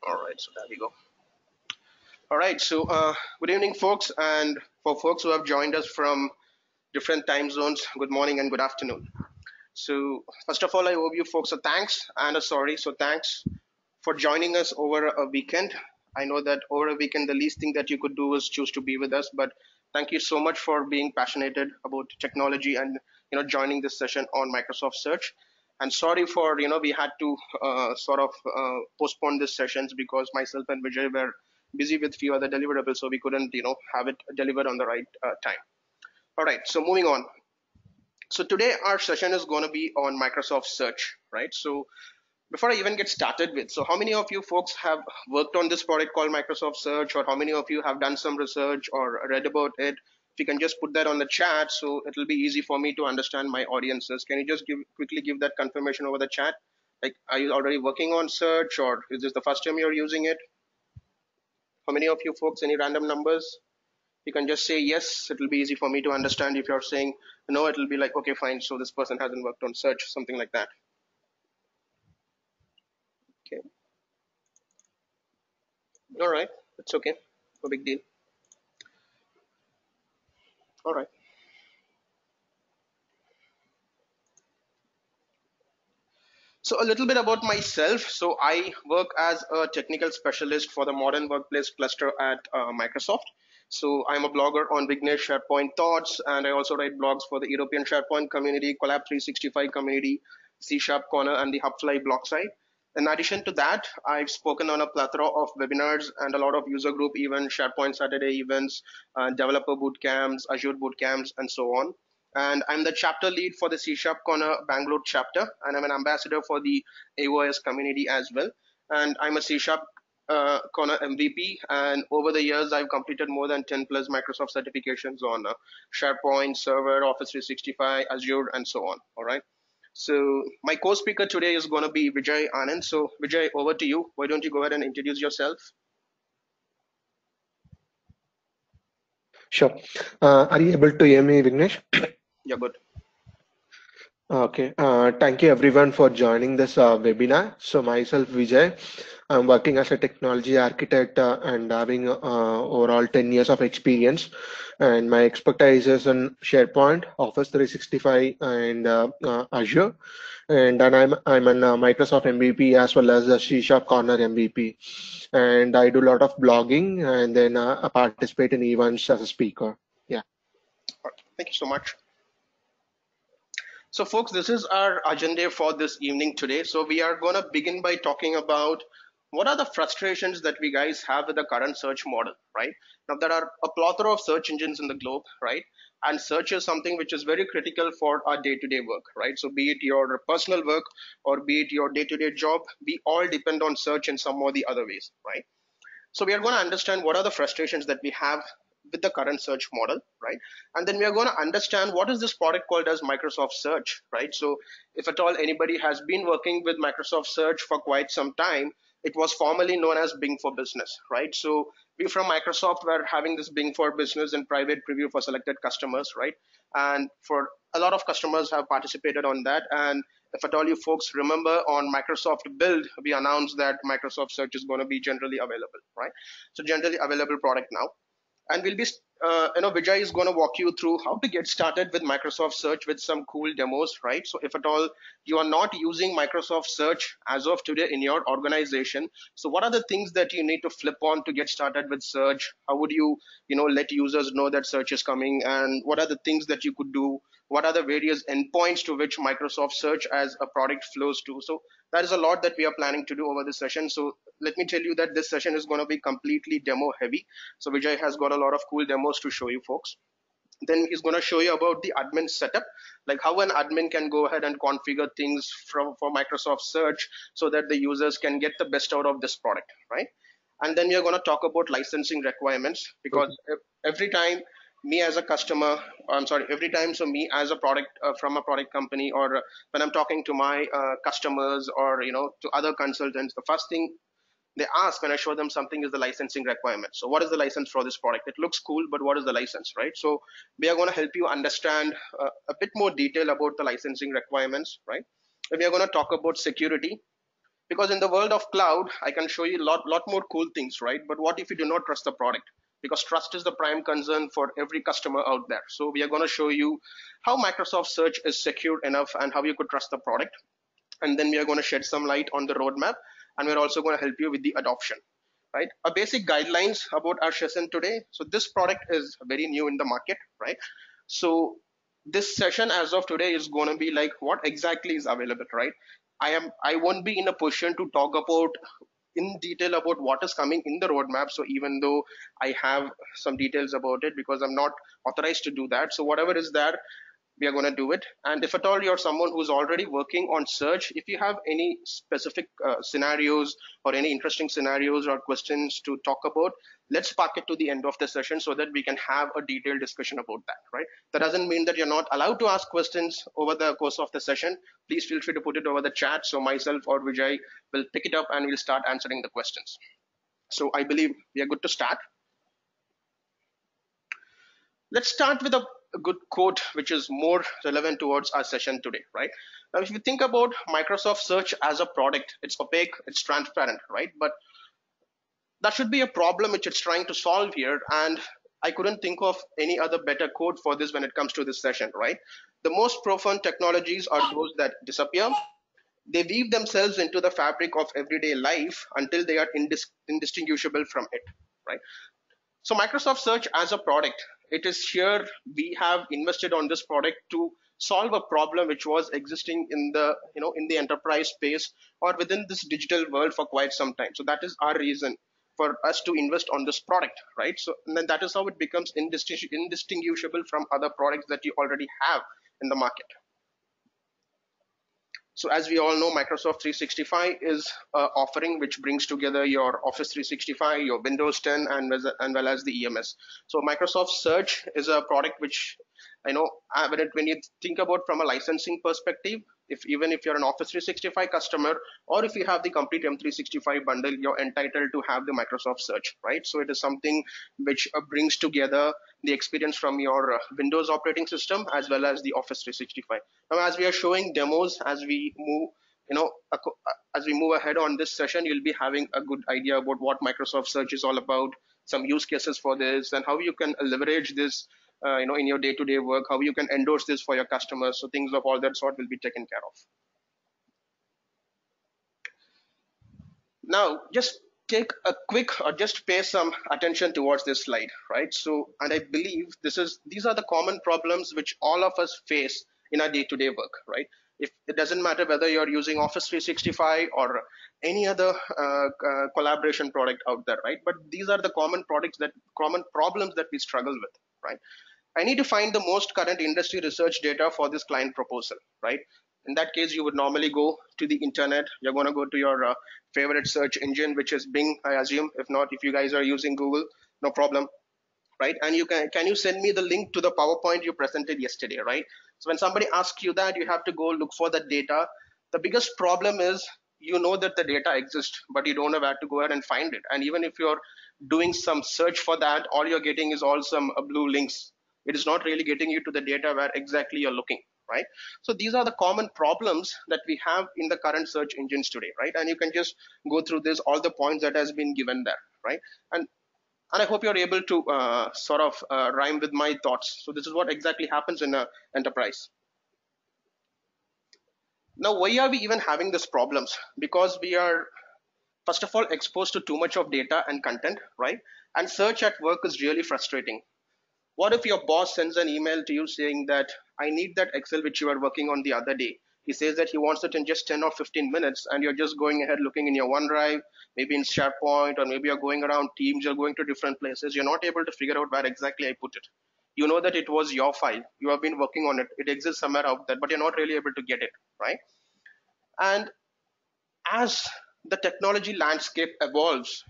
All right, so there we go. All right, so good evening, folks, and for folks who have joined us from different time zones, good morning and good afternoon. So first of all, I owe you folks a thanks and a sorry. So thanks for joining us over a weekend. I know that over a weekend, the least thing that you could do is choose to be with us, but thank you so much for being passionate about technology and joining this session on Microsoft Search. And sorry for we had to postpone this sessions because myself and Vijay were busy with few other deliverables, so we couldn't have it delivered on the right time. All right, so moving on. So today our session is going to be on Microsoft Search, right? So before I even get started with, so how many of you folks have worked on this product called Microsoft Search, or how many of you have done some research or read about it? If you can just put that on the chat, so it'll be easy for me to understand my audiences. Can you just quickly give that confirmation over the chat? Like, are you already working on Search, or is this the first time you're using it? How many of you folks, any random numbers? You can just say yes. It'll be easy for me to understand. If you're saying no, it'll be like, okay, fine, so this person hasn't worked on Search, something like that. Okay. All right, that's okay, no big deal. All right. So a little bit about myself. So I work as a technical specialist for the modern workplace cluster at Microsoft. So I'm a blogger on Vignesh SharePoint Thoughts, and I also write blogs for the European SharePoint community, Collab 365 community, C Sharp Corner, and the Hubfly blog site. In addition to that, I've spoken on a plethora of webinars and a lot of user group events, SharePoint Saturday events, developer bootcamps, Azure bootcamps, and so on. And I'm the chapter lead for the C Sharp Corner Bangalore chapter, and I'm an ambassador for the AOS community as well. And I'm a C Sharp Corner MVP, and over the years, I've completed more than 10 plus Microsoft certifications on SharePoint, Server, Office 365, Azure, and so on. All right. So my co-speaker today is going to be Vijai Anand. So Vijay, over to you. Why don't you go ahead and introduce yourself? Sure. Are you able to hear me, Vignesh? Yeah, good. Okay. Thank you everyone for joining this webinar. So myself, Vijay, I'm working as a technology architect and having overall 10 years of experience. And my expertise is in SharePoint, Office 365, and Azure. And then I'm an Microsoft MVP as well as a C Sharp Corner MVP. And I do a lot of blogging and then I participate in events as a speaker. Yeah. Thank you so much. So folks, this is our agenda for this evening today. So we are going to begin by talking about what are the frustrations that we guys have with the current search model, right? Now there are a plethora of search engines in the globe, right? And search is something which is very critical for our day-to-day work, right? So be it your personal work or be it your day-to-day job, we all depend on search in some or the other ways, right? So we are going to understand what are the frustrations that we have with the current search model, right? And then we are going to understand what is this product called as Microsoft Search, right? So if at all anybody has been working with Microsoft Search for quite some time, it was formerly known as Bing for Business, right? So we from Microsoft were having this Bing for Business in private preview for selected customers, right? And for a lot of customers have participated on that. And if at all you folks remember on Microsoft Build, we announced that Microsoft Search is going to be generally available, right? So generally available product now. And we'll be, Vijay is going to walk you through how to get started with Microsoft Search with some cool demos, right? So if at all you are not using Microsoft Search as of today in your organization, so what are the things that you need to flip on to get started with Search? How would you, let users know that Search is coming? And what are the things that you could do? What are the various endpoints to which Microsoft Search as a product flows to? So that is a lot that we are planning to do over this session. So let me tell you that this session is going to be completely demo heavy. So Vijay has got a lot of cool demos to show you folks. Then he's going to show you about the admin setup, like how an admin can go ahead and configure things for Microsoft Search so that the users can get the best out of this product, right? And then we are going to talk about licensing requirements, because every time me as a customer, I'm sorry, every time so me as a product from a product company, or when I'm talking to my customers or to other consultants, the first thing they ask when I show them something is the licensing requirement. So what is the license for this product? It looks cool, but what is the license, right? So we are going to help you understand a bit more detail about the licensing requirements, right? And we are going to talk about security. Because in the world of cloud, I can show you lot more cool things, right? But what if you do not trust the product? Because trust is the prime concern for every customer out there. So we are going to show you how Microsoft search is secure enough and how you could trust the product. And then we are going to shed some light on the roadmap, and we're also going to help you with the adoption, right? A basic guidelines about our session today. So this product is very new in the market, right? So this session as of today is going to be like what exactly is available, right? I won't be in a position to talk about in detail about what is coming in the roadmap. So even though I have some details about it, because I'm not authorized to do that, so whatever is there, we are going to do it. And if at all you're someone who's already working on search, if you have any specific scenarios or any interesting scenarios or questions to talk about, let's park it to the end of the session so that we can have a detailed discussion about that, right? That doesn't mean that you're not allowed to ask questions over the course of the session. Please feel free to put it over the chat, so myself or Vijay will pick it up and we'll start answering the questions. So I believe we are good to start. Let's start with a good quote which is more relevant towards our session today, right? Now, if you think about Microsoft Search as a product, it's opaque, it's transparent, right? But that should be a problem which it's trying to solve here. And I couldn't think of any other better quote for this when it comes to this session, right? The most profound technologies are those that disappear. They weave themselves into the fabric of everyday life until they are indistinguishable from it, right? So Microsoft Search as a product, it is here we have invested on this product to solve a problem which was existing in the in the enterprise space or within this digital world for quite some time. So that is our reason for us to invest on this product, right? So and then that is how it becomes indistinguishable from other products that you already have in the market. So as we all know, Microsoft 365 is offering which brings together your Office 365, your Windows 10, and well as the EMS. So Microsoft Search is a product which when you think about from a licensing perspective, if even if you're an Office 365 customer or if you have the complete M365 bundle, you're entitled to have the Microsoft Search, right? So it is something which brings together the experience from your Windows operating system as well as the Office 365. Now, as we are showing demos, as we move, as we move ahead on this session, you'll be having a good idea about what Microsoft Search is all about, some use cases for this, and how you can leverage this, in your day-to-day work, how you can endorse this for your customers. So things of all that sort will be taken care of. Now, just take a quick or just pay some attention towards this slide, right? So, and I believe these are the common problems which all of us face in our day-to-day work, right? If it doesn't matter whether you're using Office 365 or any other collaboration product out there, right? But these are the common problems that we struggle with, right? I need to find the most current industry research data for this client proposal, right? In that case, you would normally go to the internet. You're going to go to your favorite search engine, which is Bing, I assume. If not, if you guys are using Google, no problem, right? And can you send me the link to the PowerPoint you presented yesterday, right? So when somebody asks you that, you have to go look for the data. The biggest problem is you know that the data exists, but you don't know where to go ahead and find it. And even if you're doing some search for that, all you're getting is all some blue links. It is not really getting you to the data where exactly you're looking, right? So these are the common problems that we have in the current search engines today, right? And you can just go through this, all the points that has been given there, right? And I hope you're able to sort of rhyme with my thoughts. So this is what exactly happens in an enterprise. Now, why are we even having these problems? Because we are, first of all, exposed to too much of data and content, right? And search at work is really frustrating. What if your boss sends an email to you saying that I need that Excel which you were working on the other day? He says that he wants it in just 10 or 15 minutes, and you're just going ahead looking in your OneDrive, maybe in SharePoint, or maybe you're going around Teams, you're going to different places. You're not able to figure out where exactly I put it. You know that it was your file. You have been working on it. It exists somewhere out there, but you're not really able to get it, right? And as the technology landscape evolves,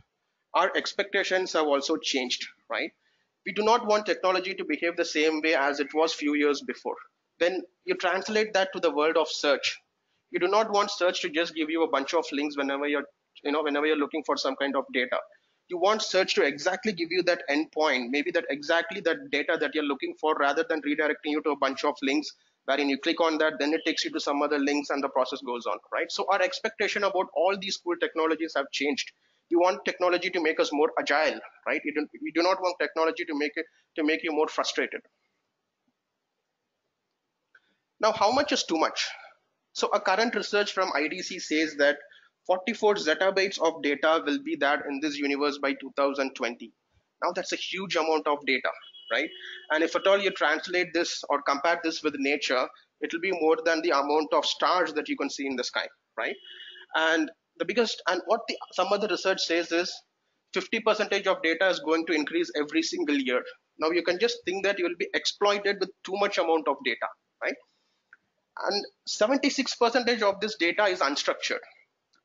our expectations have also changed, right? We do not want technology to behave the same way as it was few years before. Then you translate that to the world of search. You do not want search to just give you a bunch of links whenever whenever you're looking for some kind of data. You want search to exactly give you that endpoint, maybe that exactly that data that you're looking for, rather than redirecting you to a bunch of links wherein you click on that, then it takes you to some other links and the process goes on, right? So our expectation about all these cool technologies have changed. We want technology to make us more agile, right? We do not want technology to make you more frustrated. Now, how much is too much? So a current research from IDC says that 44 zettabytes of data will be there in this universe by 2020. Now that's a huge amount of data, right? And if at all you translate this or compare this with nature, it will be more than the amount of stars that you can see in the sky, right? And the biggest, and what some other research says is 50 percentage of data is going to increase every single year. Now you can just think that you will be exploited with too much amount of data, right? And 76 percentage of this data is unstructured.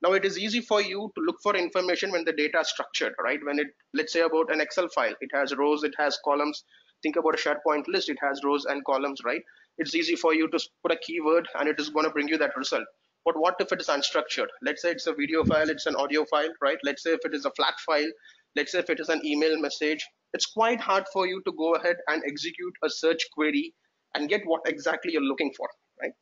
Now it is easy for you to look for information when the data is structured, right? When it, let's say about an Excel file, it has rows, it has columns. Think about a SharePoint list, it has rows and columns, right? It's easy for you to put a keyword and it is going to bring you that result. But what if it is unstructured? Let's say it's a video file, it's an audio file, right? Let's say if it is a flat file, let's say if it is an email message, it's quite hard for you to go ahead and execute a search query and get what exactly you're looking for, right?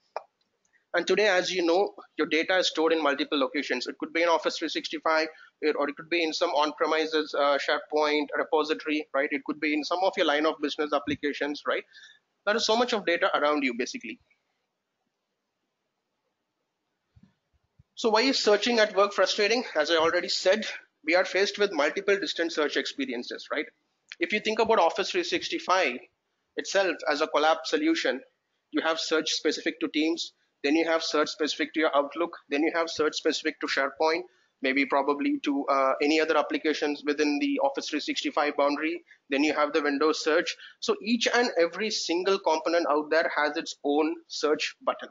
And today, as you know, your data is stored in multiple locations. It could be in Office 365, or it could be in some on-premises SharePoint repository, right? It could be in some of your line of business applications, right? There is so much of data around you, basically. So why is searching at work frustrating? As I already said, we are faced with multiple distant search experiences, right? If you think about Office 365 itself as a collab solution, you have search specific to Teams, then you have search specific to your Outlook, then you have search specific to SharePoint, maybe probably to any other applications within the Office 365 boundary. Then you have the Windows search. So each and every single component out there has its own search button,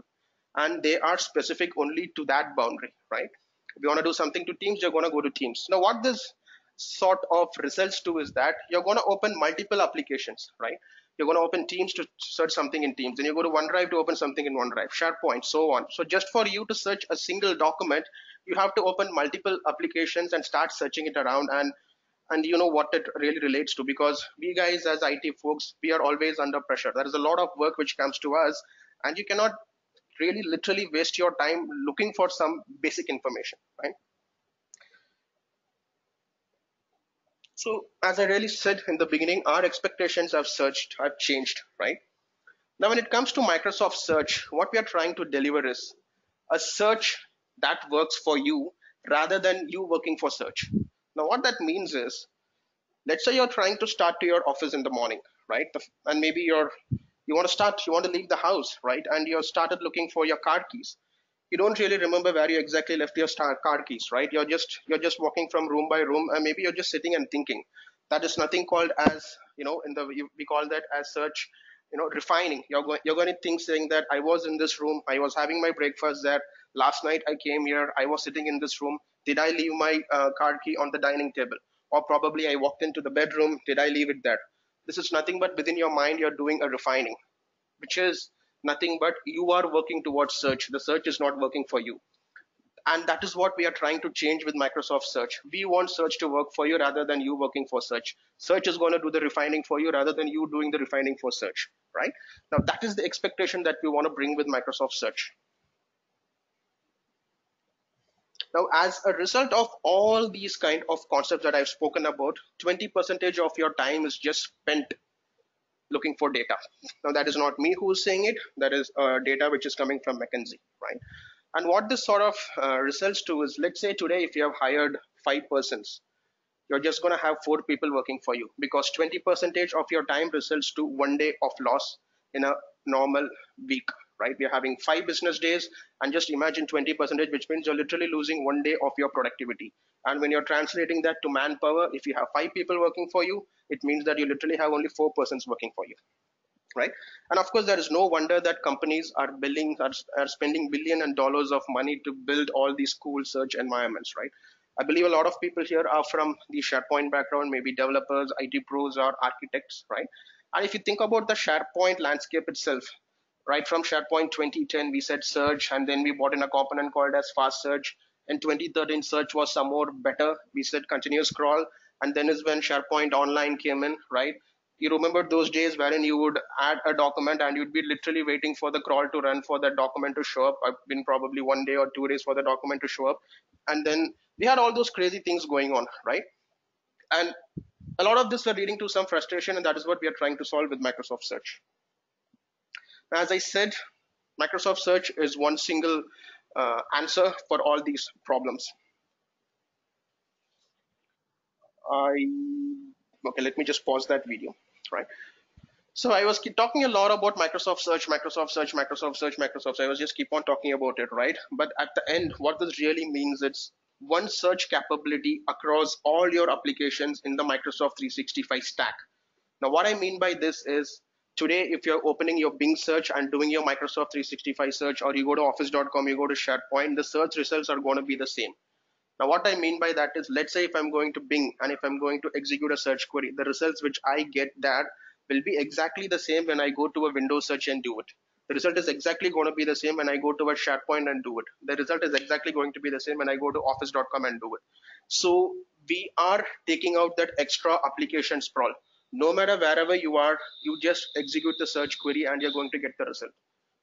and they are specific only to that boundary, right? If you want to do something to Teams, you're going to go to Teams. Now, what this sort of results to is that you're going to open multiple applications, right? You're going to open Teams to search something in Teams, then you go to OneDrive to open something in OneDrive, SharePoint, so on. So just for you to search a single document, you have to open multiple applications and start searching it around. And you know what it really relates to, because we guys as IT folks, we are always under pressure. There is a lot of work which comes to us, and you cannot really literally waste your time looking for some basic information, right? So as I really said in the beginning, our expectations have changed, right? Now when it comes to Microsoft Search, what we are trying to deliver is a search that works for you rather than you working for search. Now what that means is, let's say you're trying to start to your office in the morning, right? And maybe you want to leave the house, right? And you started looking for your car keys. You don't really remember where you exactly left your car keys, right? You're just walking from room by room, and maybe you're just sitting and thinking. That is nothing called as, we call that as search, refining. You're going to think saying that I was in this room, I was having my breakfast there, last night I came here, I was sitting in this room, did I leave my car key on the dining table? Or probably I walked into the bedroom, did I leave it there? This is nothing but within your mind you're doing a refining, which is nothing but you are working towards search. The search is not working for you. And that is what we are trying to change with Microsoft Search. We want search to work for you rather than you working for search. Search is going to do the refining for you rather than you doing the refining for search, right? Now that is the expectation that we want to bring with Microsoft Search. Now, as a result of all these kind of concepts that I've spoken about, 20% of your time is just spent looking for data. Now, that is not me who is saying it. That is data which is coming from McKinsey, right? And what this sort of results to is, let's say today, if you have hired 5 persons, you're just going to have 4 people working for you, because 20% of your time results to 1 day of loss in a normal week, right? We're having 5 business days, and just imagine 20%, which means you're literally losing 1 day of your productivity. And when you're translating that to manpower, if you have 5 people working for you, it means that you literally have only 4 persons working for you, right? And of course, there is no wonder that companies are spending billions and dollars of money to build all these cool search environments, right? I believe a lot of people here are from the SharePoint background, maybe developers, IT pros, or architects, right? And if you think about the SharePoint landscape itself, right from SharePoint 2010, we said search, and then we brought in a component called as fast search. In 2013, search was some more better. We said continuous crawl, and then is when SharePoint Online came in, right? You remember those days wherein you would add a document and you'd be literally waiting for the crawl to run for that document to show up. I've been probably 1 day or 2 days for the document to show up. And then we had all those crazy things going on, right? And a lot of this were leading to some frustration, and that is what we are trying to solve with Microsoft Search. As I said, Microsoft Search is one single answer for all these problems. I Okay, let me just pause that video, right? So I was talking a lot about Microsoft Search, Microsoft Search, Microsoft Search, Microsoft. So I was just keep on talking about it, right? But at the end, what this really means, it's one search capability across all your applications in the Microsoft 365 stack. Now, what I mean by this is today, if you're opening your Bing search and doing your Microsoft 365 search, or you go to office.com, you go to SharePoint, the search results are going to be the same. Now, what I mean by that is, let's say if I'm going to Bing and if I'm going to execute a search query, the results which I get that will be exactly the same when I go to a Windows search and do it. The result is exactly going to be the same when I go to a SharePoint and do it. The result is exactly going to be the same when I go to office.com and do it. So we are taking out that extra application sprawl. No matter wherever you are, you just execute the search query and you're going to get the result.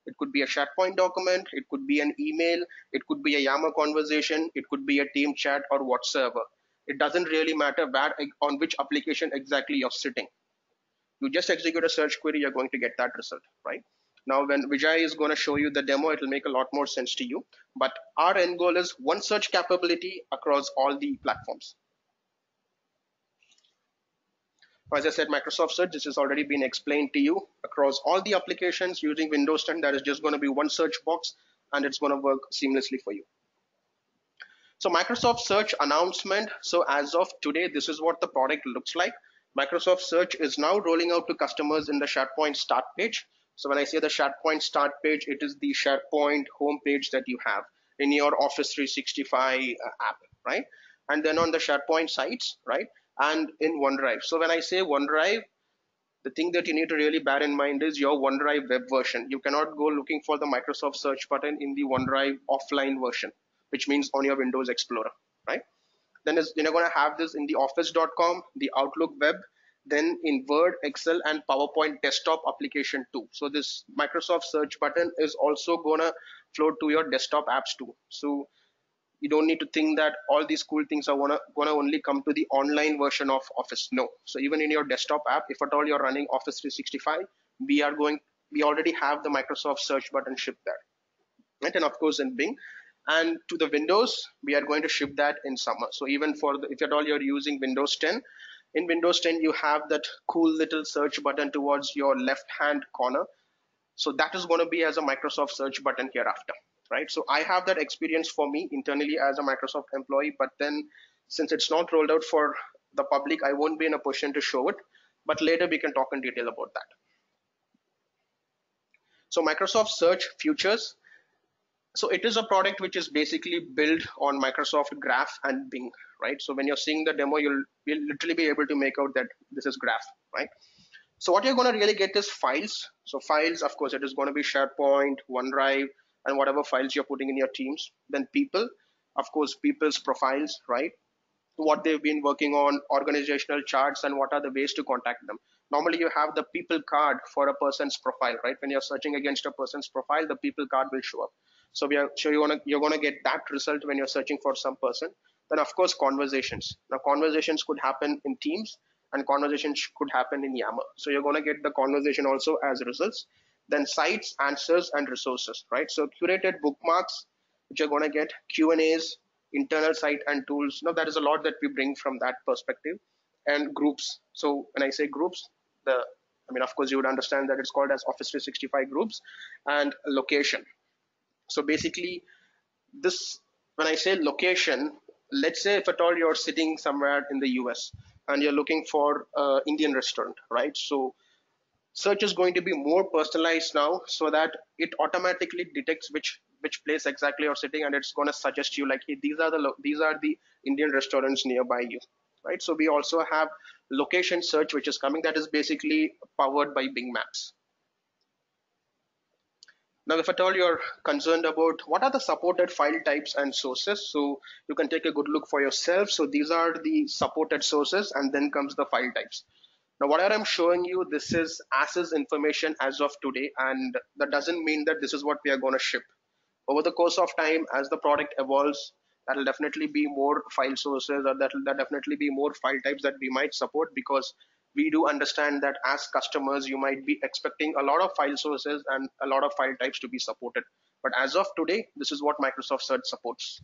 It could be a SharePoint document, it could be an email, it could be a Yammer conversation, it could be a team chat or whatsoever. It doesn't really matter where on which application exactly you're sitting. You just execute a search query, you're going to get that result, right? Now, when Vijay is going to show you the demo, it will make a lot more sense to you. But our end goal is one search capability across all the platforms. As I said, Microsoft Search, this has already been explained to you across all the applications using Windows 10. That is just going to be one search box and it's going to work seamlessly for you. So Microsoft Search announcement. So as of today, this is what the product looks like. Microsoft Search is now rolling out to customers in the SharePoint start page. So when I say the SharePoint start page, it is the SharePoint home page that you have in your Office 365 app, right? And then on the SharePoint sites, right? And in OneDrive. So when I say OneDrive, the thing that you need to really bear in mind is your OneDrive web version. You cannot go looking for the Microsoft search button in the OneDrive offline version, which means on your Windows Explorer, right? Then you're going to have this in the office.com, the Outlook web, then in Word, Excel, and PowerPoint desktop application too. So this Microsoft search button is also going to float to your desktop apps too. So you don't need to think that all these cool things are gonna only come to the online version of Office. No. So even in your desktop app, if at all you're running Office 365, we already have the Microsoft search button shipped there. Right? And of course in Bing. And to the Windows, we are going to ship that in summer. So even for if at all you're using Windows 10, in Windows 10 you have that cool little search button towards your left hand corner. So that is going to be as a Microsoft search button hereafter, right? So I have that experience for me internally as a Microsoft employee, but then since it's not rolled out for the public, I won't be in a position to show it, but later we can talk in detail about that. So Microsoft Search Futures. So it is a product which is basically built on Microsoft Graph and Bing, right? So when you're seeing the demo, you'll literally be able to make out that this is Graph, right? So what you're going to really get is files. So files, of course, it is going to be SharePoint, OneDrive, and whatever files you're putting in your teams. Then people, of course, people's profiles, right? What they've been working on, organizational charts, and what are the ways to contact them. Normally, you have the people card for a person's profile, right? When you're searching against a person's profile, the people card will show up. So you're gonna get that result when you're searching for some person. Then of course conversations. Now conversations could happen in Teams and conversations could happen in Yammer. So you're gonna get the conversation also as results. Then sites, answers, and resources, right? So curated bookmarks, which you're gonna get Q&As, internal site and tools. Now that is a lot that we bring from that perspective. And groups. So when I say groups, of course you would understand that it's called as Office 365 groups, and location. So basically this, when I say location, let's say if at all you're sitting somewhere in the US and you're looking for an Indian restaurant, right? So search is going to be more personalized now, so that it automatically detects which place exactly you're sitting, and it's going to suggest you like, hey, these are the Indian restaurants nearby you, right? So we also have location search which is coming, that is basically powered by Bing Maps. Now, if at all you're concerned about what are the supported file types and sources, so you can take a good look for yourself. So these are the supported sources, and then comes the file types. Now, whatever I'm showing you, this is as is information as of today, and that doesn't mean that this is what we are going to ship. Over the course of time, as the product evolves, that will definitely be more file sources, or that definitely be more file types that we might support, because we do understand that as customers, you might be expecting a lot of file sources and a lot of file types to be supported. But as of today, this is what Microsoft Search supports.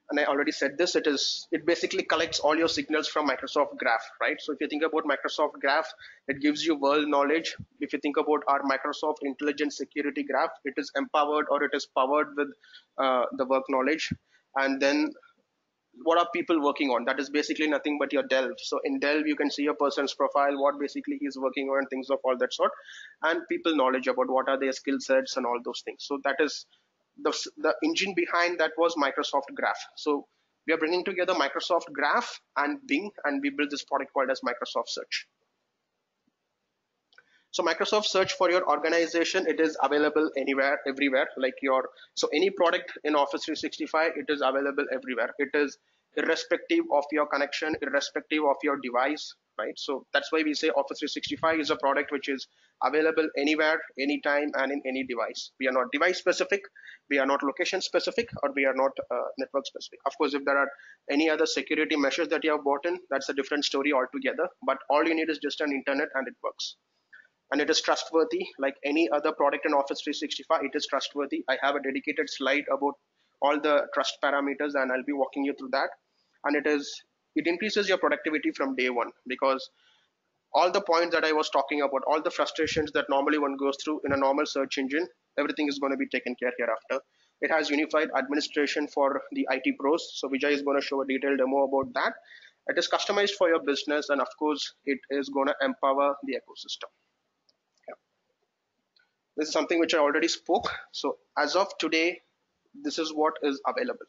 And I already said this, it basically collects all your signals from Microsoft Graph, right? So if you think about Microsoft Graph, it gives you world knowledge. If you think about our Microsoft Intelligent Security Graph, it is empowered, or it is powered with the work knowledge. And then what are people working on? That is basically nothing but your delve. So in delve, you can see a person's profile, what basically he's working on, things of all that sort, and people knowledge about what are their skill sets and all those things. So that is the engine behind that was Microsoft Graph. So we are bringing together Microsoft Graph and Bing, and we built this product called as Microsoft Search. So Microsoft Search for your organization, it is available anywhere, everywhere. So any product in Office 365, it is available everywhere. It is irrespective of your connection, irrespective of your device, right? So that's why we say Office 365 is a product which is available anywhere, anytime, and in any device. We are not device specific, we are not location specific, or we are not network specific. Of course, if there are any other security measures that you have bought in, that's a different story altogether. But all you need is just an internet, and it works, and it is trustworthy. Like any other product in Office 365, it is trustworthy. I have a dedicated slide about all the trust parameters, and I'll be walking you through that. And it increases your productivity from day one, because all the points that I was talking about, all the frustrations that normally one goes through in a normal search engine, everything is going to be taken care hereafter. It has unified administration for the IT pros. So Vijay is going to show a detailed demo about that. It is customized for your business, and of course, it is going to empower the ecosystem. This is something which I already spoke. So as of today, this is what is available.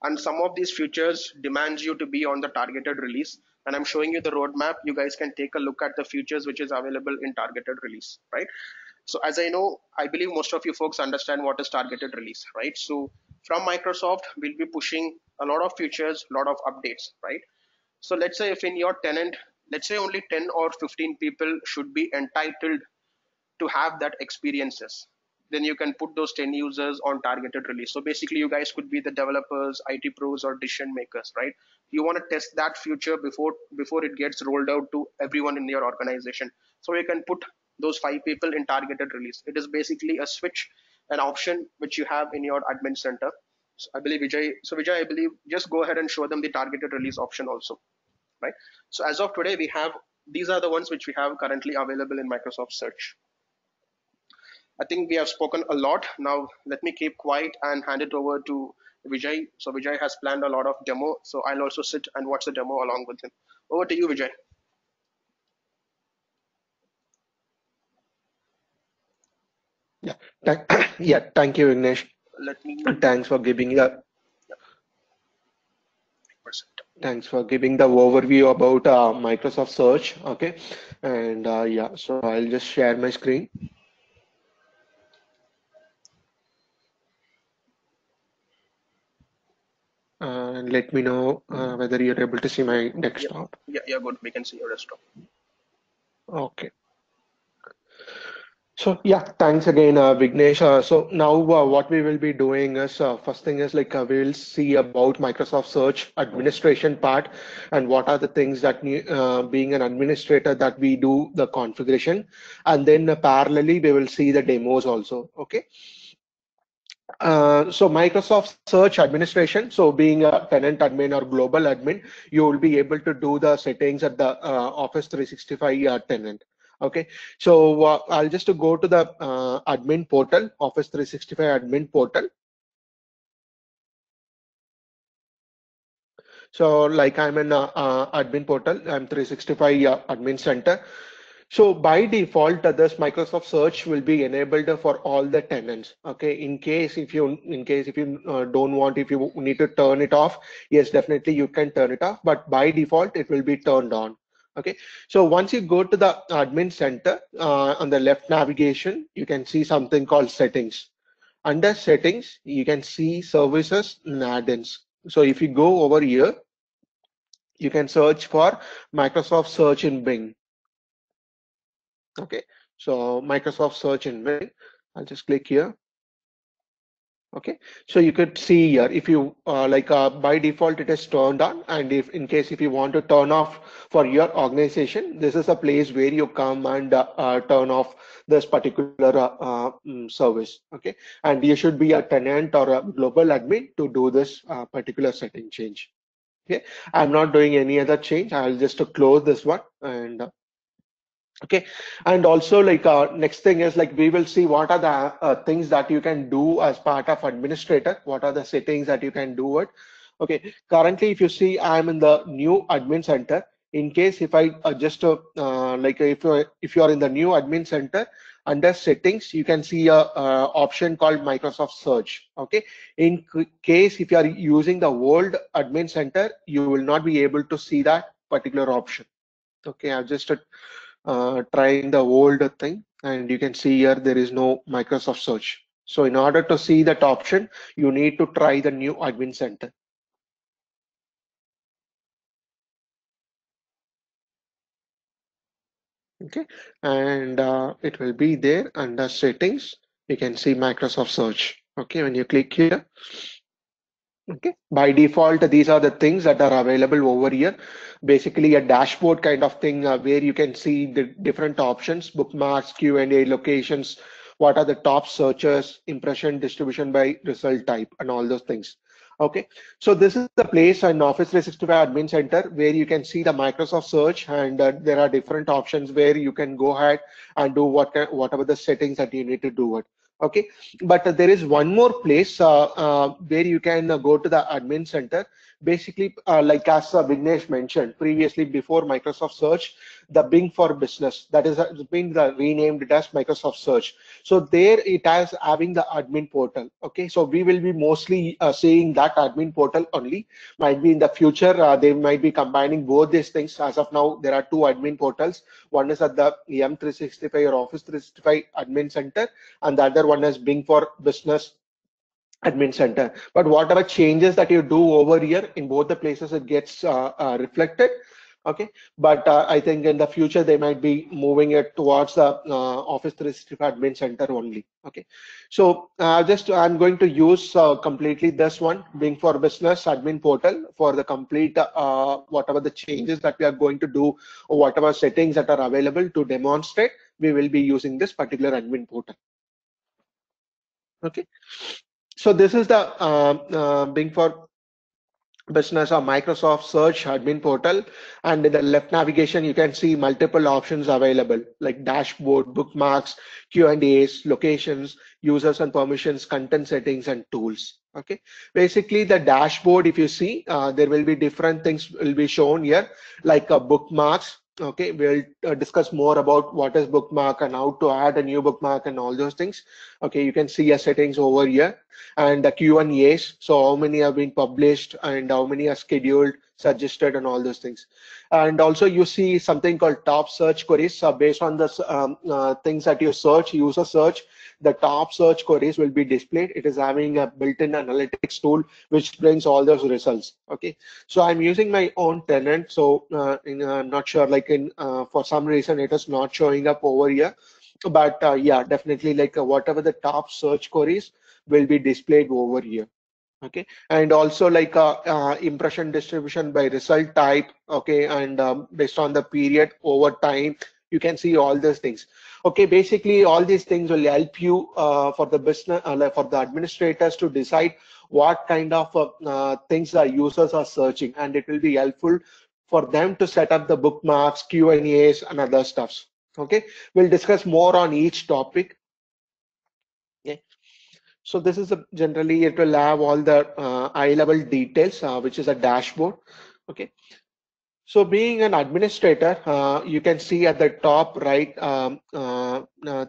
And some of these features demands you to be on the targeted release. And I'm showing you the roadmap. You guys can take a look at the features which is available in targeted release, right? So as I know, I believe most of you folks understand what is targeted release, right? So from Microsoft, we'll be pushing a lot of features, a lot of updates, right? So let's say if in your tenant, let's say only 10 or 15 people should be entitled to have that experiences, then you can put those 10 users on targeted release. So basically you guys could be the developers, IT pros, or decision makers, right? You want to test that future before it gets rolled out to everyone in your organization. So you can put those 5 people in targeted release. It is basically a switch, an option which you have in your admin center. So I believe Vijay, I believe just go ahead and show them the targeted release option also, right? So as of today, we have these are the ones which we have currently available in Microsoft Search. I think we have spoken a lot. Now let me keep quiet and hand it over to Vijay. So Vijay has planned a lot of demo. So I'll also sit and watch the demo along with him. Over to you, Vijay. Yeah, yeah, thank you, Vignesh. Let me Thanks for giving the present. thanks for giving the overview about Microsoft Search. Okay, and yeah, so I'll just share my screen and let me know whether you're able to see my Yeah, desktop. yeah, good. We can see your desktop. Okay. So yeah, thanks again, Vignesh. So now what we will be doing is first thing is like we will see about Microsoft Search administration part and what are the things that being an administrator that we do the configuration, and then parallelly we will see the demos also. Okay. So Microsoft Search administration, so being a tenant admin or global admin, you will be able to do the settings at the Office 365 tenant. Okay, so I'll just to go to the admin portal, Office 365 admin portal. So like I'm in admin portal, I'm 365 admin center. So by default, this Microsoft Search will be enabled for all the tenants. Okay, in case if you don't want, if you need to turn it off, yes, definitely you can turn it off. But by default, it will be turned on. Okay, so once you go to the admin center, on the left navigation, you can see something called settings. Under settings, you can see services and add-ins. So if you go over here, you can search for Microsoft search in Bing. Okay, so Microsoft search in Bing, I'll just click here. Okay, so you could see here if you by default it is turned on, and if in case if you want to turn off for your organization, this is a place where you come and turn off this particular service. Okay, and you should be a tenant or a global admin to do this particular setting change. Okay, I'm not doing any other change. I'll just close this one and okay, and also next thing is like we will see what are the things that you can do as part of administrator. What are the settings that you can do it? Okay, currently if you see I'm in the new admin center. In case if I just if you are in the new admin center, under settings you can see a, option called Microsoft Search. Okay, in case if you are using the old admin center, you will not be able to see that particular option. Okay, I've just trying the old thing, and you can see here there is no Microsoft Search. So in order to see that option, you need to try the new admin center. Okay, and it will be there under settings. You can see Microsoft Search. Okay, when you click here. Okay, by default, these are the things that are available over here. Basically, a dashboard kind of thing where you can see the different options, bookmarks, Q&A, locations, what are the top searches, impression, distribution by result type, and all those things. Okay, so this is the place in Office 365 Admin Center where you can see the Microsoft Search, and there are different options where you can go ahead and do whatever the settings that you need to do it. Okay, but there is one more place where you can go to the admin center. Basically, like as Vignesh mentioned previously, before Microsoft Search, the Bing for Business, that is it's been renamed as Microsoft Search. So there it has having the admin portal. Okay, so we will be mostly seeing that admin portal only. Might be in the future they might be combining both these things. As of now, there are two admin portals. One is at the M365 or Office 365 admin center, and the other one is Bing for Business admin center. But whatever changes that you do over here in both the places, it gets reflected. Okay, but I think in the future they might be moving it towards the Office 365 admin center only. Okay, so just I'm going to use completely this one, Bing for Business admin portal, for the complete whatever the changes that we are going to do, or whatever settings that are available to demonstrate. We will be using this particular admin portal. Okay, so this is the Bing for Business or Microsoft Search admin portal, and in the left navigation you can see multiple options available like dashboard, bookmarks, Q&As, locations, users and permissions, content settings, and tools. Okay, basically the dashboard, if you see, there will be different things will be shown here, like bookmarks. Okay, we'll discuss more about what is bookmark and how to add a new bookmark and all those things. Okay, you can see your settings over here, and the Q&As, so how many have been published and how many are scheduled, suggested, and all those things. And also you see something called top search queries. So based on the things that you search, user search, the top search queries will be displayed. It is having a built-in analytics tool which brings all those results. Okay, so I'm using my own tenant, so not sure, like in for some reason it is not showing up over here, but yeah, definitely like whatever the top search queries will be displayed over here. Okay, and also like impression distribution by result type. Okay, and based on the period over time, you can see all these things. Okay, basically all these things will help you for the business, like for the administrators to decide what kind of things the users are searching, and it will be helpful for them to set up the bookmarks, Q&As, and other stuffs. Okay, we'll discuss more on each topic. Yeah. So this is generally it will have all the eye level details, which is a dashboard. Okay. So being an administrator, you can see at the top right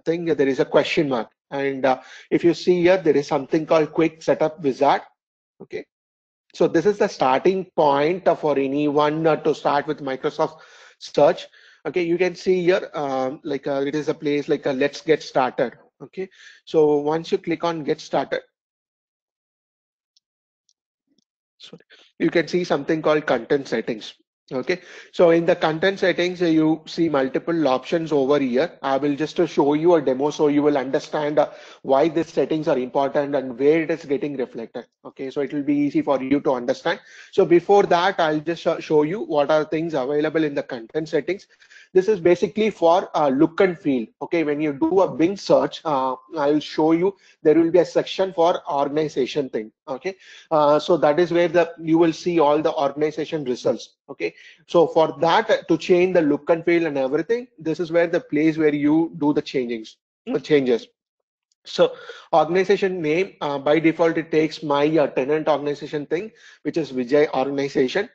thing there is a question mark, and if you see here there is something called Quick Setup Wizard. Okay. So this is the starting point for anyone to start with Microsoft Search. Okay, you can see here it is a place like a let's get started. Okay, so once you click on get started, so you can see something called content settings. Okay, so in the content settings, you see multiple options over here. I will just show you a demo so you will understand why these settings are important and where it is getting reflected. Okay, so it will be easy for you to understand. So before that, I'll just show you what are things available in the content settings. This is basically for look and feel. Okay, when you do a Bing search, I'll show you there will be a section for organization thing. Okay, so that is where the you will see all the organization results. Okay, so for that to change the look and feel and everything, this is where the place where you do the changes. So organization name, by default, it takes my tenant organization thing, which is Vijay organization.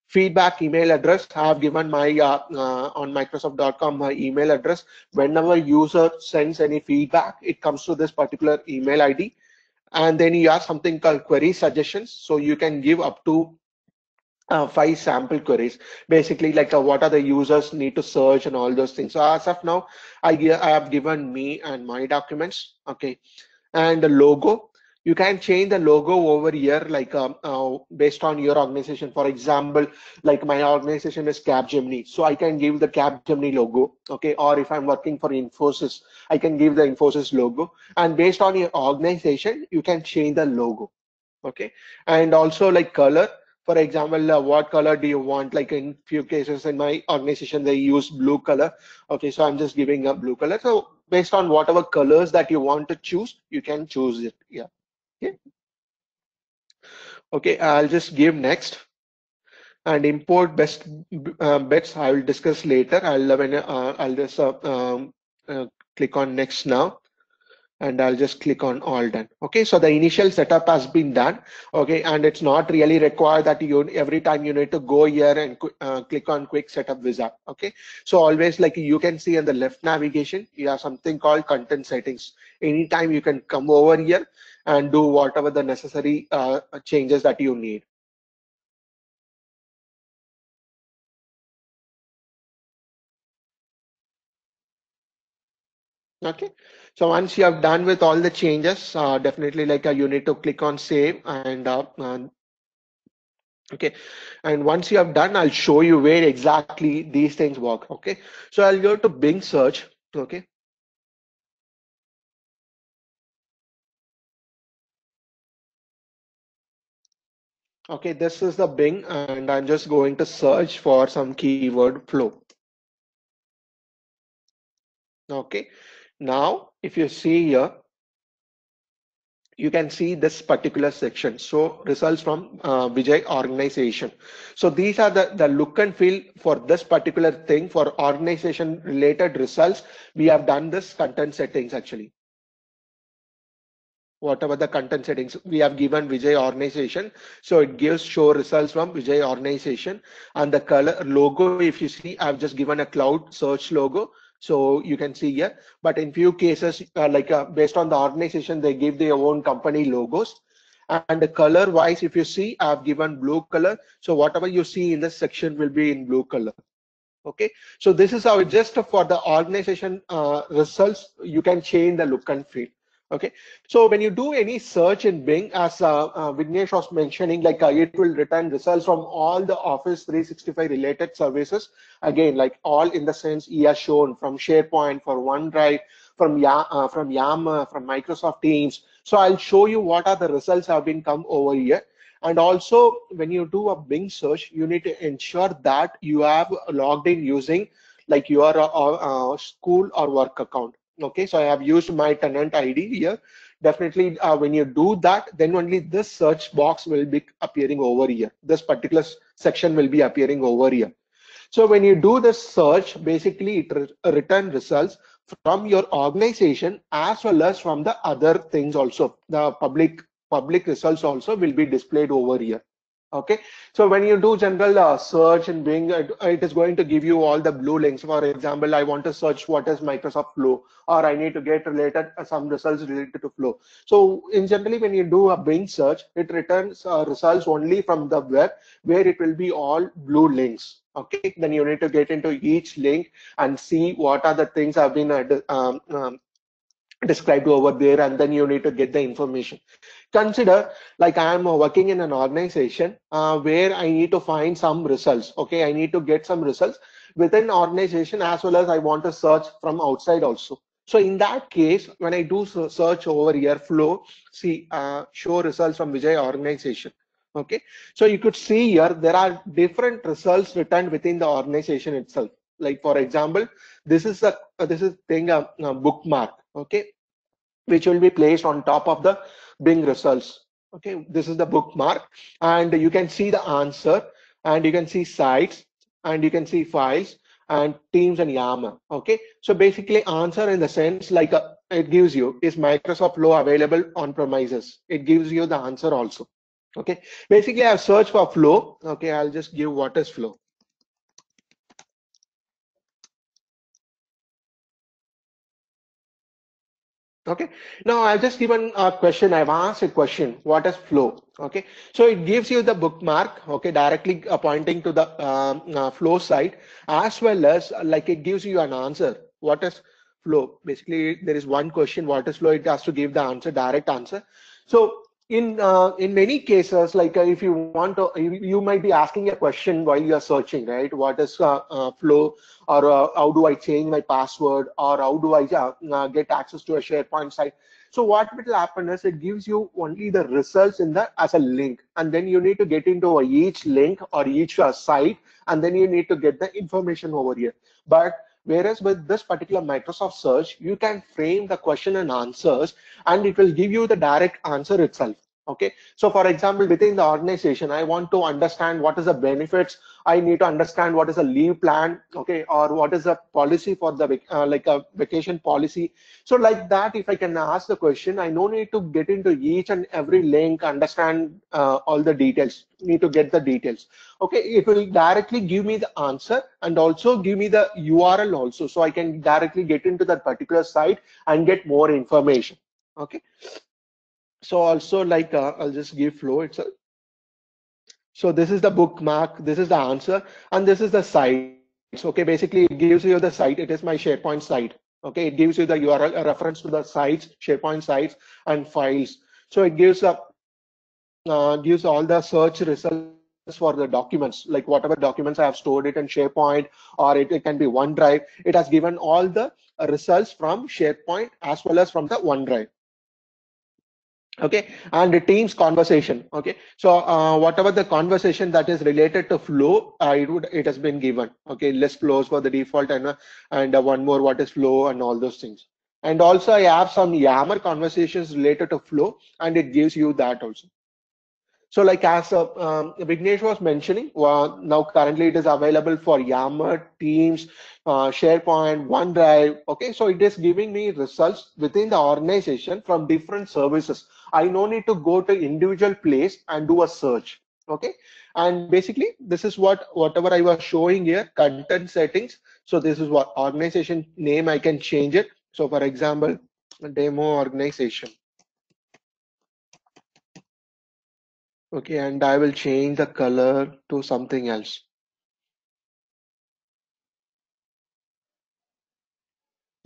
Feedback email address, I have given my on Microsoft.com my email address. Whenever user sends any feedback, it comes to this particular email ID. And then you have something called query suggestions. So you can give up to 5 sample queries, basically like what are the users need to search and all those things. So as of now, I have given me and my documents. Okay, and the logo, you can change the logo over here, like based on your organization. For example, like my organization is Capgemini, so I can give the Capgemini logo. Okay, or if I'm working for Infosys, I can give the Infosys logo, and based on your organization you can change the logo. Okay, and also like color, for example, what color do you want? Like in few cases in my organization they use blue color. Okay, so I'm just giving a blue color. So based on whatever colors that you want to choose, you can choose it. Yeah. Okay, okay, I'll just give next. And import best bets I will discuss later. I'll just uh, click on next now, and I'll just click on all done. Okay, so the initial setup has been done. Okay, and it's not really required that you every time you need to go here and click on quick setup wizard. Okay, so always, like you can see in the left navigation, you have something called content settings. Anytime you can come over here and do whatever the necessary changes that you need. Okay, so once you have done with all the changes, definitely like you need to click on save and okay, and once you have done, I'll show you where exactly these things work. Okay, so I'll go to Bing search. Okay, okay, this is the Bing, and I'm just going to search for some keyword flow. Okay, now if you see here, you can see this particular section. So results from Vijay organization. So these are the look and feel for this particular thing. For organization related results, we have done this content settings actually. Whatever the content settings we have given Vijay organization, so it gives show results from Vijay organization. And the color logo, if you see, I've just given a cloud search logo, so you can see here. But in few cases, based on the organization, they give their own company logos. And the color wise, if you see, I've given blue color, so whatever you see in this section will be in blue color. Okay, so this is how just for the organization results, you can change the look and feel. Okay, so when you do any search in Bing, as Vignesh was mentioning, like it will return results from all the Office 365 related services. Again, like all in the sense he has shown from SharePoint, for OneDrive, from Yammer, from Microsoft Teams. So I'll show you what are the results have been come over here. And also, when you do a Bing search, you need to ensure that you have logged in using like your school or work account. Okay, so I have used my tenant ID here. Definitely, when you do that, then only this search box will be appearing over here. This particular section will be appearing over here. So when you do the search, basically it return results from your organization as well as from the other things also. The public results also will be displayed over here. Okay, so when you do general search in Bing, it is going to give you all the blue links. For example, I want to search what is Microsoft Flow, or I need to get related some results related to Flow. So in generally, when you do a Bing search, it returns results only from the web, where it will be all blue links. Okay, then you need to get into each link and see what are the things have been described over there, and then you need to get the information. Consider like I am working in an organization where I need to find some results. Okay, I need to get some results within organization, as well as I want to search from outside also. So in that case, when I do search over here, flow, see, show results from Vijay organization. Okay, so you could see here there are different results written within the organization itself. Like for example, this is thing a bookmark. Okay, which will be placed on top of the Bing results. Okay, this is the bookmark, and you can see the answer, and you can see sites, and you can see files, and teams and Yammer. Okay, so basically, answer in the sense like it gives you is Microsoft Flow available on premises. It gives you the answer also. Okay, basically, I've searched for flow. Okay, I'll just give what is flow. Okay, now I've just given a question. I've asked a question. What is flow? Okay, so it gives you the bookmark. Okay, directly pointing to the flow site, as well as like it gives you an answer. What is flow? Basically, there is one question. What is flow? It has to give the answer, direct answer. So in many cases, like if you want to, you might be asking a question while you are searching, right? What is flow? Or how do I change my password, or how do I get access to a SharePoint site. So what will happen is it gives you only the results in the as a link, and then you need to get into each link or each site, and then you need to get the information over here. But whereas with this particular Microsoft search, you can frame the question and answers, and it will give you the direct answer itself. Okay, so for example, within the organization, I want to understand what is the benefits. I need to understand what is a leave plan, okay, or what is a policy for the like a vacation policy. So like that, if I can ask the question, I no need to get into each and every link, understand all the details, need to get the details. Okay, it will directly give me the answer and also give me the URL also, so I can directly get into that particular site and get more information. Okay, so also like I'll just give flow itself. So this is the bookmark, this is the answer, and this is the sites. Okay, basically it gives you the site. It is my SharePoint site. Okay, it gives you the URL, a reference to the sites, SharePoint sites, and files. So it gives all the search results for the documents, like whatever documents I have stored it in SharePoint, or it can be OneDrive. It has given all the results from SharePoint as well as from the OneDrive. Okay, and the team's conversation. Okay, so whatever the conversation that is related to flow, it has been given. Okay, list flows for the default, and one more what is flow and all those things. And also I have some Yammer conversations related to flow, and it gives you that also. So like as Vignesh was mentioning, now currently it is available for Yammer, Teams, SharePoint, OneDrive. Okay, so it is giving me results within the organization from different services. I no need to go to individual place and do a search. Okay, and basically this is whatever I was showing here, content settings. So this is what organization name, I can change it. So for example, demo organization. Okay, and I will change the color to something else.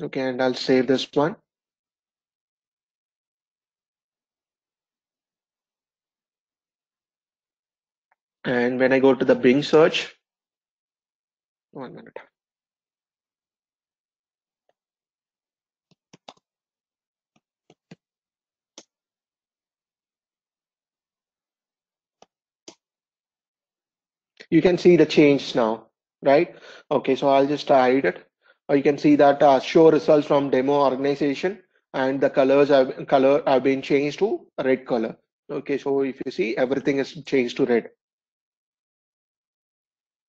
Okay, and I'll save this one. And when I go to the Bing search, 1 minute. You can see the change now, right? Okay, so I'll just hide it. Or you can see that show results from demo organization, and the color have been changed to red color. Okay, so if you see, everything is changed to red.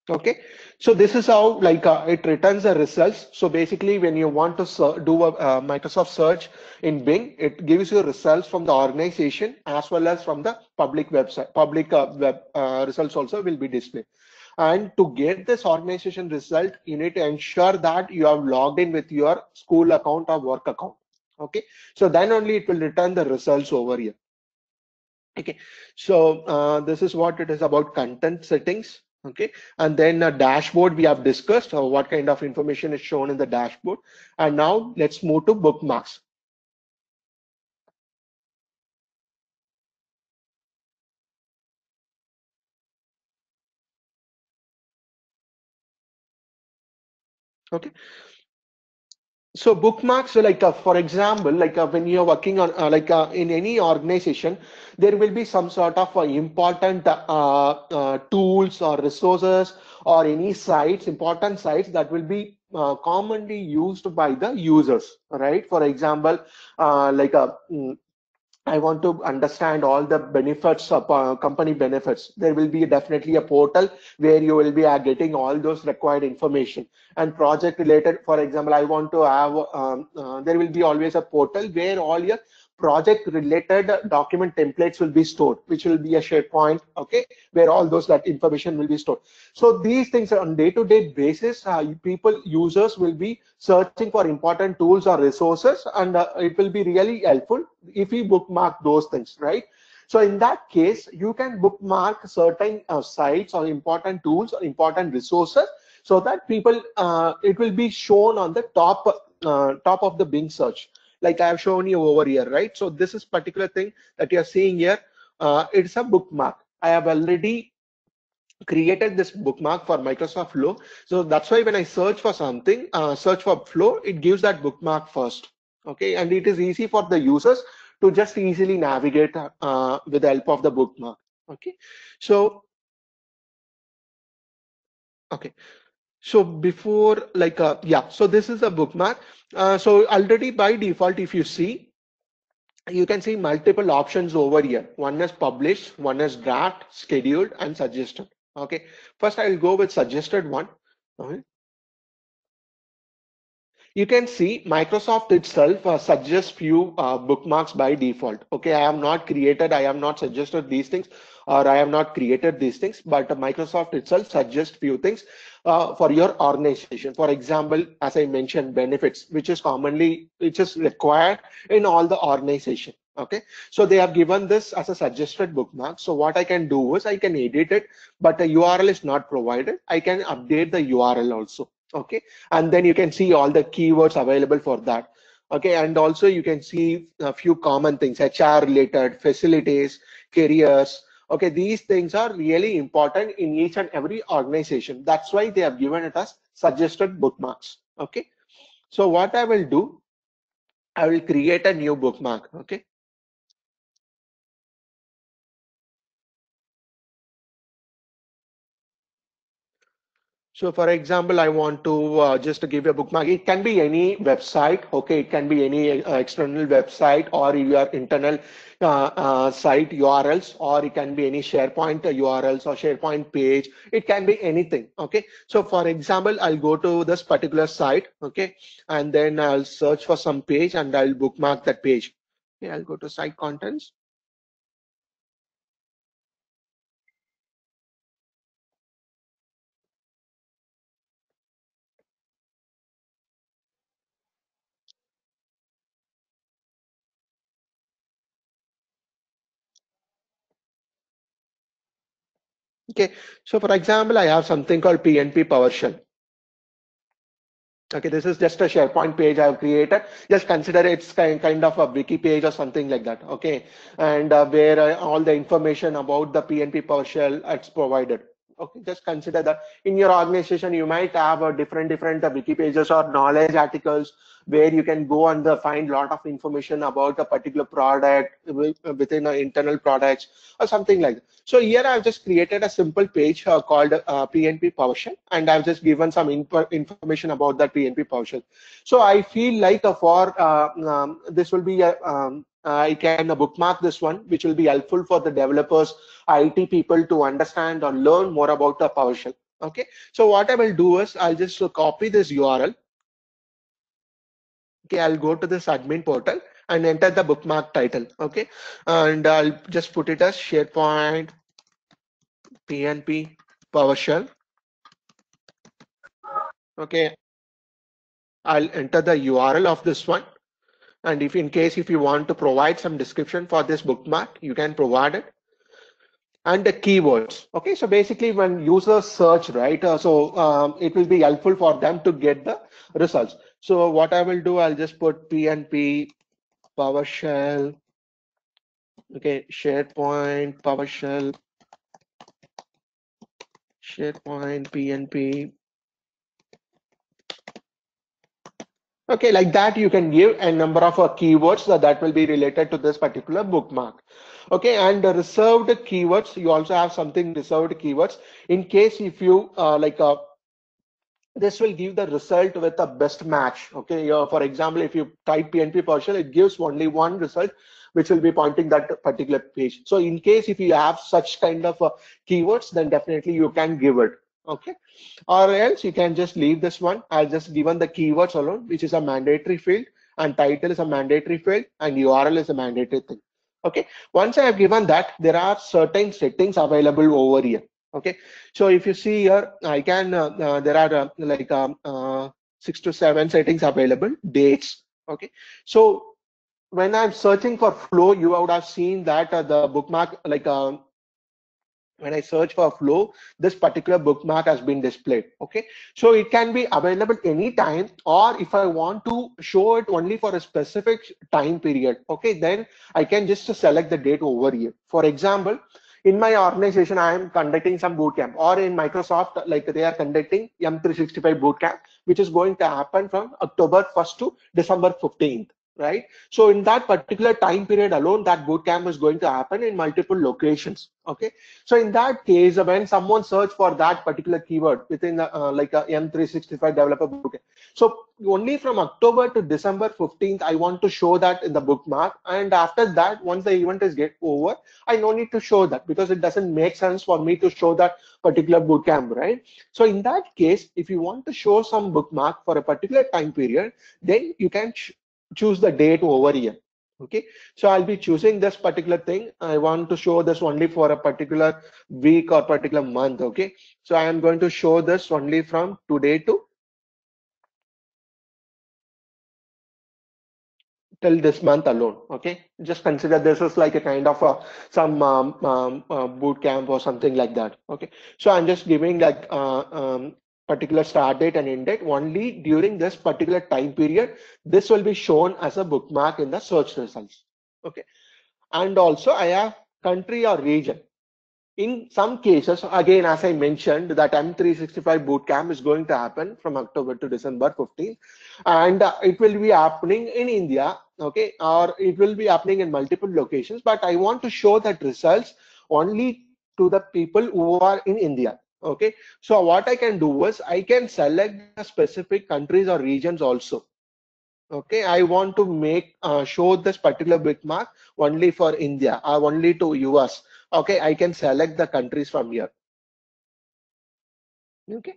Okay, so this is how like it returns the results. So basically, when you want to do a Microsoft search in Bing, it gives you results from the organization as well as from the public website. Public web results also will be displayed. And to get this organization result, you need to ensure that you have logged in with your school account or work account. Okay, so then only it will return the results over here. Okay, so this is what it is about content settings. Okay, and then a dashboard we have discussed what kind of information is shown in the dashboard. And now let's move to bookmarks. Okay. So bookmarks, like for example, like when you're working on in any organization, there will be some sort of important tools or resources or any sites, important sites that will be commonly used by the users, right? For example, like a I want to understand all the benefits of company benefits. There will be definitely a portal where you will be getting all those required information and project related. For example, I want to have, there will be always a portal where all your project related document templates will be stored, which will be a SharePoint, okay, where all those that information will be stored. So these things are on day-to-day basis, people, users will be searching for important tools or resources, and it will be really helpful if we bookmark those things, right? So in that case, you can bookmark certain sites or important tools or important resources so that people, it will be shown on the top of the Bing search. Like I have shown you over here, right? So this is particular thing that you're seeing here. It's a bookmark. I have already created this bookmark for Microsoft Flow. So that's why when I search for something, search for Flow, it gives that bookmark first. Okay, and it is easy for the users to just easily navigate with the help of the bookmark. Okay, so okay, so before yeah, so this is a bookmark. So already by default, if you see, you can see multiple options over here. One is published, one is draft, scheduled, and suggested. Okay, first I will go with suggested one. Okay. You can see Microsoft itself suggests few bookmarks by default. Okay, I have not created, I have not suggested these things, or I have not created these things, but Microsoft itself suggests few things for your organization. For example, as I mentioned, benefits, which is required in all the organization. Okay, so they have given this as a suggested bookmark. So what I can do is I can edit it, but the URL is not provided. I can update the URL also. Okay, and then you can see all the keywords available for that. Okay, and also you can see a few common things, HR related, facilities, careers. Okay, these things are really important in each and every organization. That's why they have given it as suggested bookmarks. Okay, so what I will do, I will create a new bookmark. Okay. So for example, I want to just to give you a bookmark. It can be any website, okay? It can be any external website or your internal site URLs, or it can be any SharePoint URLs or SharePoint page. It can be anything, okay? So for example, I'll go to this particular site, okay? And then I'll search for some page and I'll bookmark that page. Okay, I'll go to site contents. Okay, so for example, I have something called PNP PowerShell. Okay, this is just a SharePoint page I've created. Just consider it's kind of a wiki page or something like that. Okay, and where all the information about the PNP PowerShell it's provided. Okay, just consider that in your organization you might have a different wiki pages or knowledge articles where you can go and find a lot of information about a particular product within internal products or something like that. So here I've just created a simple page called PNP PowerShell, and I've just given some information about that PNP PowerShell. So I feel like this will be I can bookmark this one, which will be helpful for the developers, IT people to understand or learn more about the PowerShell. Okay, so what I will do is I'll just copy this URL. Okay, I'll go to this admin portal and enter the bookmark title. Okay, and I'll just put it as SharePoint PNP PowerShell. Okay, I'll enter the URL of this one. And if in case if you want to provide some description for this bookmark, you can provide it. And the keywords. Okay, so basically when users search, right, it will be helpful for them to get the results. So what I will do, I'll just put PNP PowerShell. Okay, SharePoint PNP Okay, like that you can give a number of keywords that will be related to this particular bookmark. Okay, and the reserved keywords, you also have something reserved keywords in case if you this will give the result with the best match. Okay, for example, if you type PNP partial, it gives only one result, which will be pointing that particular page. So in case if you have such kind of keywords, then definitely you can give it. Okay, or else you can just leave this one. I'll just given the keywords alone, which is a mandatory field, and title is a mandatory field, and URL is a mandatory thing. Okay, once I have given that, there are certain settings available over here. Okay, so if you see here, I can there are like 6 to 7 settings available, dates. Okay, so when I'm searching for flow, you would have seen that the bookmark like when I search for flow, this particular bookmark has been displayed. Okay, so it can be available anytime, or if I want to show it only for a specific time period, okay, then I can just select the date over here. For example, in my organization, I am conducting some bootcamp, or in Microsoft, like they are conducting M365 bootcamp, which is going to happen from October 1st to December 15th. Right. So in that particular time period alone, that bootcamp is going to happen in multiple locations. Okay. So in that case, when someone search for that particular keyword within the, like a M365 developer bookmark, so only from October to December 15th, I want to show that in the bookmark. And after that, once the event is get over, I no need to show that because it doesn't make sense for me to show that particular bootcamp, right? So in that case, if you want to show some bookmark for a particular time period, then you can choose the date over here. Okay, so I'll be choosing this particular thing. I want to show this only for a particular week or particular month. Okay, so I am going to show this only from today to till this month alone. Okay, just consider this is like a kind of some boot camp or something like that. Okay, so I'm just giving like particular start date and end date only during this particular time period. This will be shown as a bookmark in the search results. Okay, and also I have country or region. In some cases, again, as I mentioned, that M365 bootcamp is going to happen from October to December 15th, and it will be happening in India, okay, or it will be happening in multiple locations. But I want to show that results only to the people who are in India. Okay, so what I can do is I can select the specific countries or regions also. Okay, I want to make show this particular bookmark only for India or only to US. Okay, I can select the countries from here. Okay,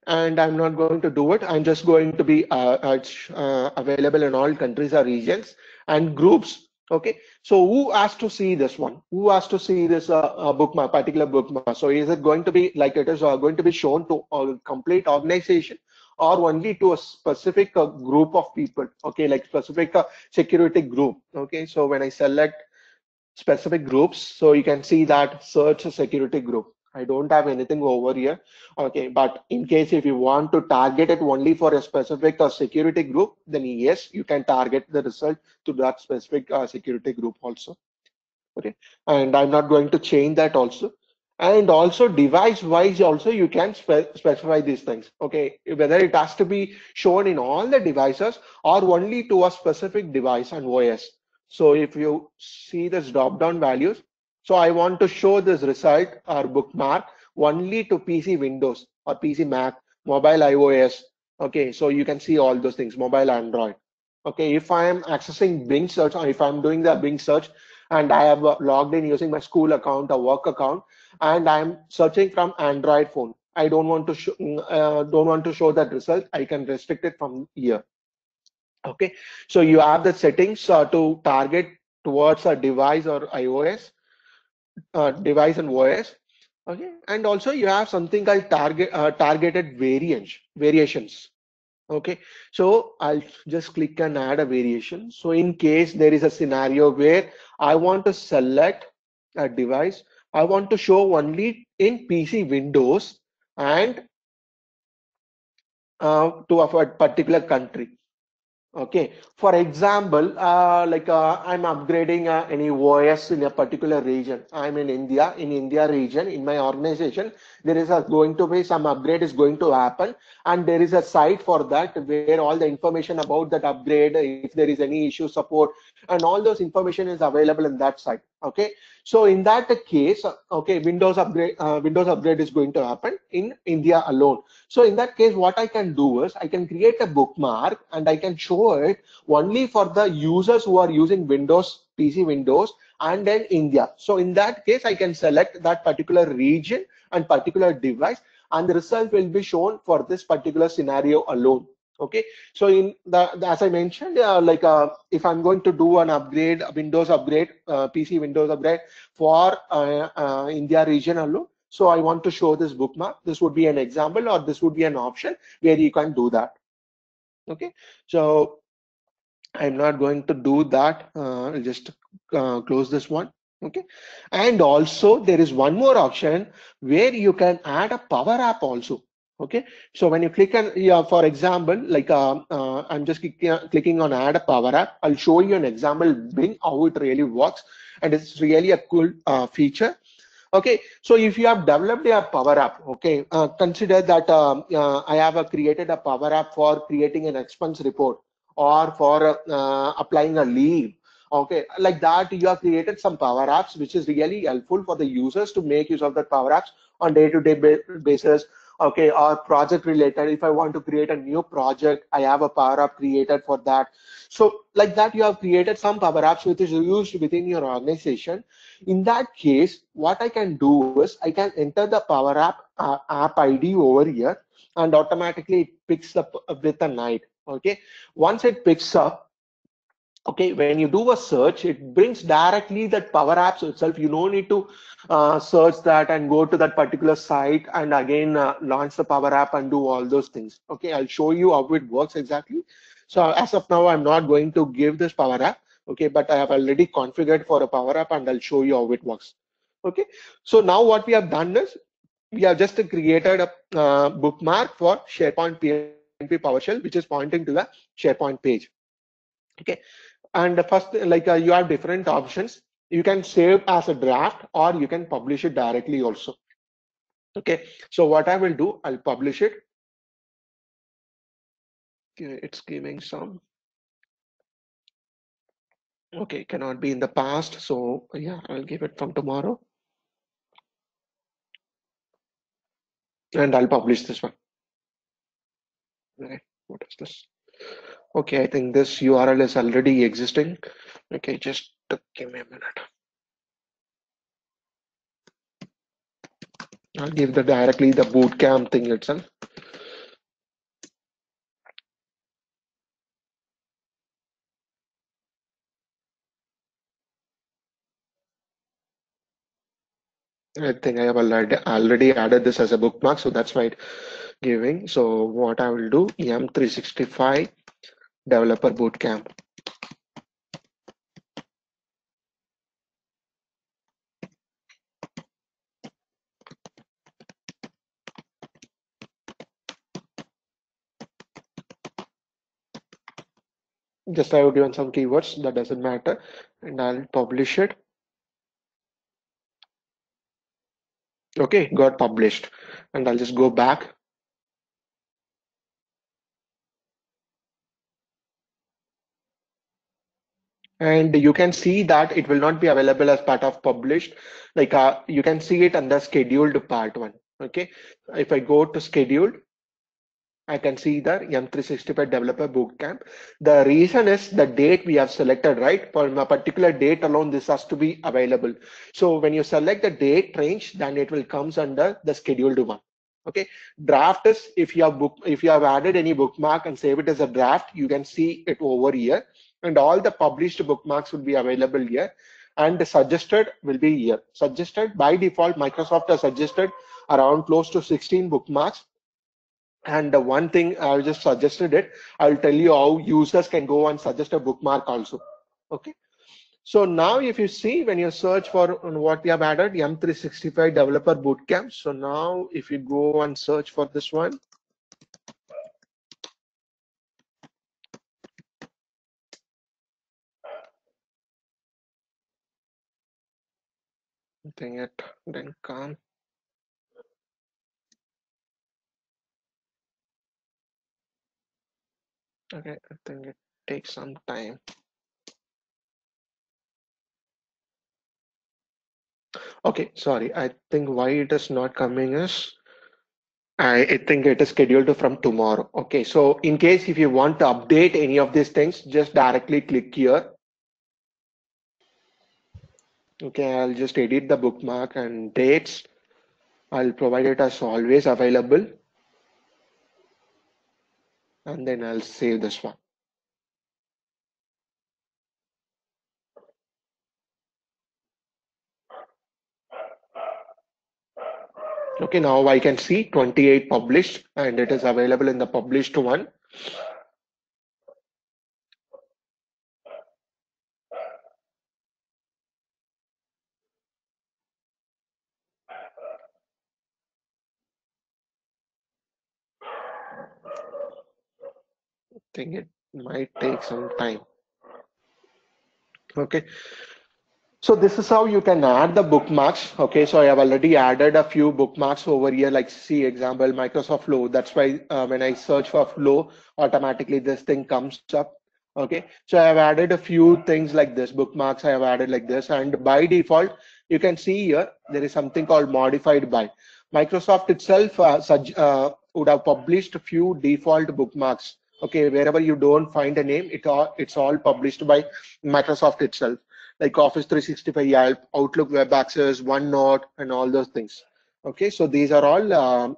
and I'm not going to do it. I'm just going to be available in all countries or regions and groups. Okay, so who has to see this one? Who has to see this bookmark, particular bookmark? So is it going to be like it is going to be shown to a complete organization or only to a specific group of people? Okay, like specific security group. Okay, so when I select specific groups, so you can see that search a security group. I don't have anything over here. Okay, but in case if you want to target it only for a specific security group, then yes, you can target the result to that specific security group also. Okay, and I'm not going to change that also. And also device wise also you can specify these things. Okay, whether it has to be shown in all the devices or only to a specific device and OS. So if you see this drop down values, so I want to show this result or bookmark only to PC Windows or PC Mac, mobile iOS. Okay, so you can see all those things, mobile Android. Okay, if I am accessing Bing search or if I'm doing the Bing search and I have logged in using my school account or work account, and I'm searching from Android phone. I don't want to show that result. I can restrict it from here. Okay, so you have the settings to target towards a device or iOS device and OS. Okay, and also you have something called targeted variations. Okay, so I'll just click and add a variation. So in case there is a scenario where I want to select a device, I want to show only in PC Windows and to a particular country. Okay, for example, I'm upgrading any OS in a particular region. I'm in India region, in my organization, there is going to be some upgrade is going to happen, and there is a site for that where all the information about that upgrade, if there is any issue support, and all those information is available in that site. Okay, so in that case, okay, Windows upgrade is going to happen in India alone. So in that case, what I can do is I can create a bookmark and I can show it only for the users who are using Windows, PC Windows, and then India. So in that case, I can select that particular region and particular device, and the result will be shown for this particular scenario alone. Okay, so in as I mentioned, if I'm going to do an upgrade, a Windows upgrade, PC Windows upgrade for India region alone, so I want to show this bookmark. This would be an example, or this would be an option where you can do that. Okay, so I'm not going to do that. I'll just close this one. Okay, and also there is one more option where you can add a power app also. Okay, so when you click on, yeah, for example, I'm just clicking on add a power app. I'll show you an example Bing how it really works, and it's really a cool feature. Okay, so if you have developed a power app, okay, consider that I have created a power app for creating an expense report or for applying a leave. Okay, like that, you have created some power apps, which is really helpful for the users to make use of the power apps on day-to-day basis. Okay, or project related. If I want to create a new project, I have a power app created for that. So like that, you have created some power apps which is used within your organization. In that case, what I can do is I can enter the Power app ID over here, and automatically it picks up with a night. Okay, once it picks up, okay, when you do a search, it brings directly that Power Apps itself. You don't need to search that and go to that particular site and again launch the Power App and do all those things. Okay, I'll show you how it works exactly. So as of now, I'm not going to give this Power App. Okay, but I have already configured for a Power App and I'll show you how it works. Okay, so now what we have done is we have just created a bookmark for SharePoint PNP PowerShell, which is pointing to the SharePoint page. Okay, and the first, you have different options. You can save as a draft or you can publish it directly also. Okay, so what I will do, I'll publish it. Okay, it's giving some. Okay, cannot be in the past, so yeah, I'll give it from tomorrow and I'll publish this one. Okay, what is this? Okay, I think this URL is already existing. Okay, just give me a minute. I'll give the directly the bootcamp thing itself. I think I have already added this as a bookmark, so that's why it's giving. So what I will do, M365 Developer Bootcamp. Just I have given some keywords, that doesn't matter, and I'll publish it. Okay, got published, and I'll just go back. And you can see that it will not be available as part of published. You can see it under scheduled part one. Okay, if I go to scheduled, I can see the M365 Developer Bootcamp. The reason is the date we have selected, right? For a particular date alone, this has to be available. So when you select the date range, then it will comes under the scheduled one. Okay. Draft is if you have added any bookmark and save it as a draft, you can see it over here. And all the published bookmarks will be available here. And the suggested will be here. Suggested by default, Microsoft has suggested around close to 16 bookmarks. And the one thing I just suggested it, I'll tell you how users can go and suggest a bookmark also. Okay. So now if you see when you search for what we have added, M365 Developer Bootcamp. So now if you go and search for this one, I think it didn't come. Okay, I think it takes some time. Okay, sorry. I think why it is not coming is I think it is scheduled from tomorrow. Okay, so in case if you want to update any of these things, just directly click here. Okay, I'll just edit the bookmark and dates. I'll provide it as always available, and then I'll save this one. Okay, now I can see 28 published and it is available in the published one. I think it might take some time. Okay, so this is how you can add the bookmarks. Okay, so I have already added a few bookmarks over here, like see example, Microsoft Flow. That's why when I search for Flow, automatically this thing comes up. Okay, so I have added a few things like this, bookmarks I have added like this, and by default, you can see here, there is something called modified by. Microsoft itself would have published a few default bookmarks. Okay, wherever you don't find a name, it's all published by Microsoft itself like Office 365, Outlook Web Access, OneNote, and all those things. Okay, so these are all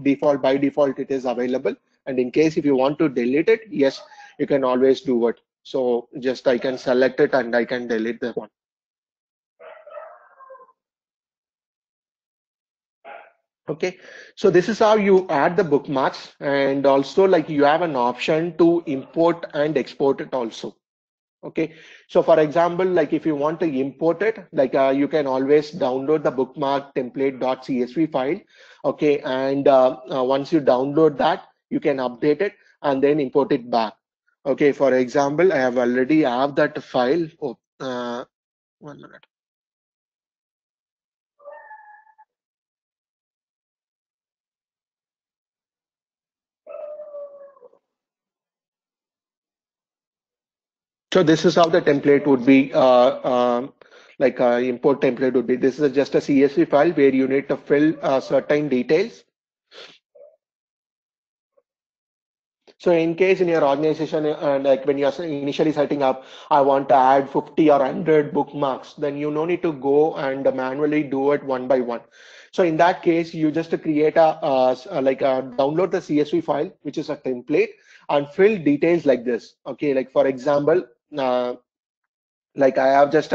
default, by default, it is available. And in case if you want to delete it, yes, you can always do it. So just I can select it and I can delete that one. Okay, so this is how you add the bookmarks, and also like you have an option to import and export it also. Okay, so for example, like if you want to import it, like you can always download the bookmark template.csv file. Okay, and once you download that, you can update it and then import it back. Okay, for example, I have already have that file. Oh, 1 minute. So this is how the template would be. Like import template would be. This is just a CSV file where you need to fill certain details. So in case in your organization, like when you're initially setting up, I want to add 50 or 100 bookmarks, then you no need to go and manually do it one by one. So in that case, you just create download the CSV file, which is a template, and fill details like this. Okay, like for example, uh, like I have just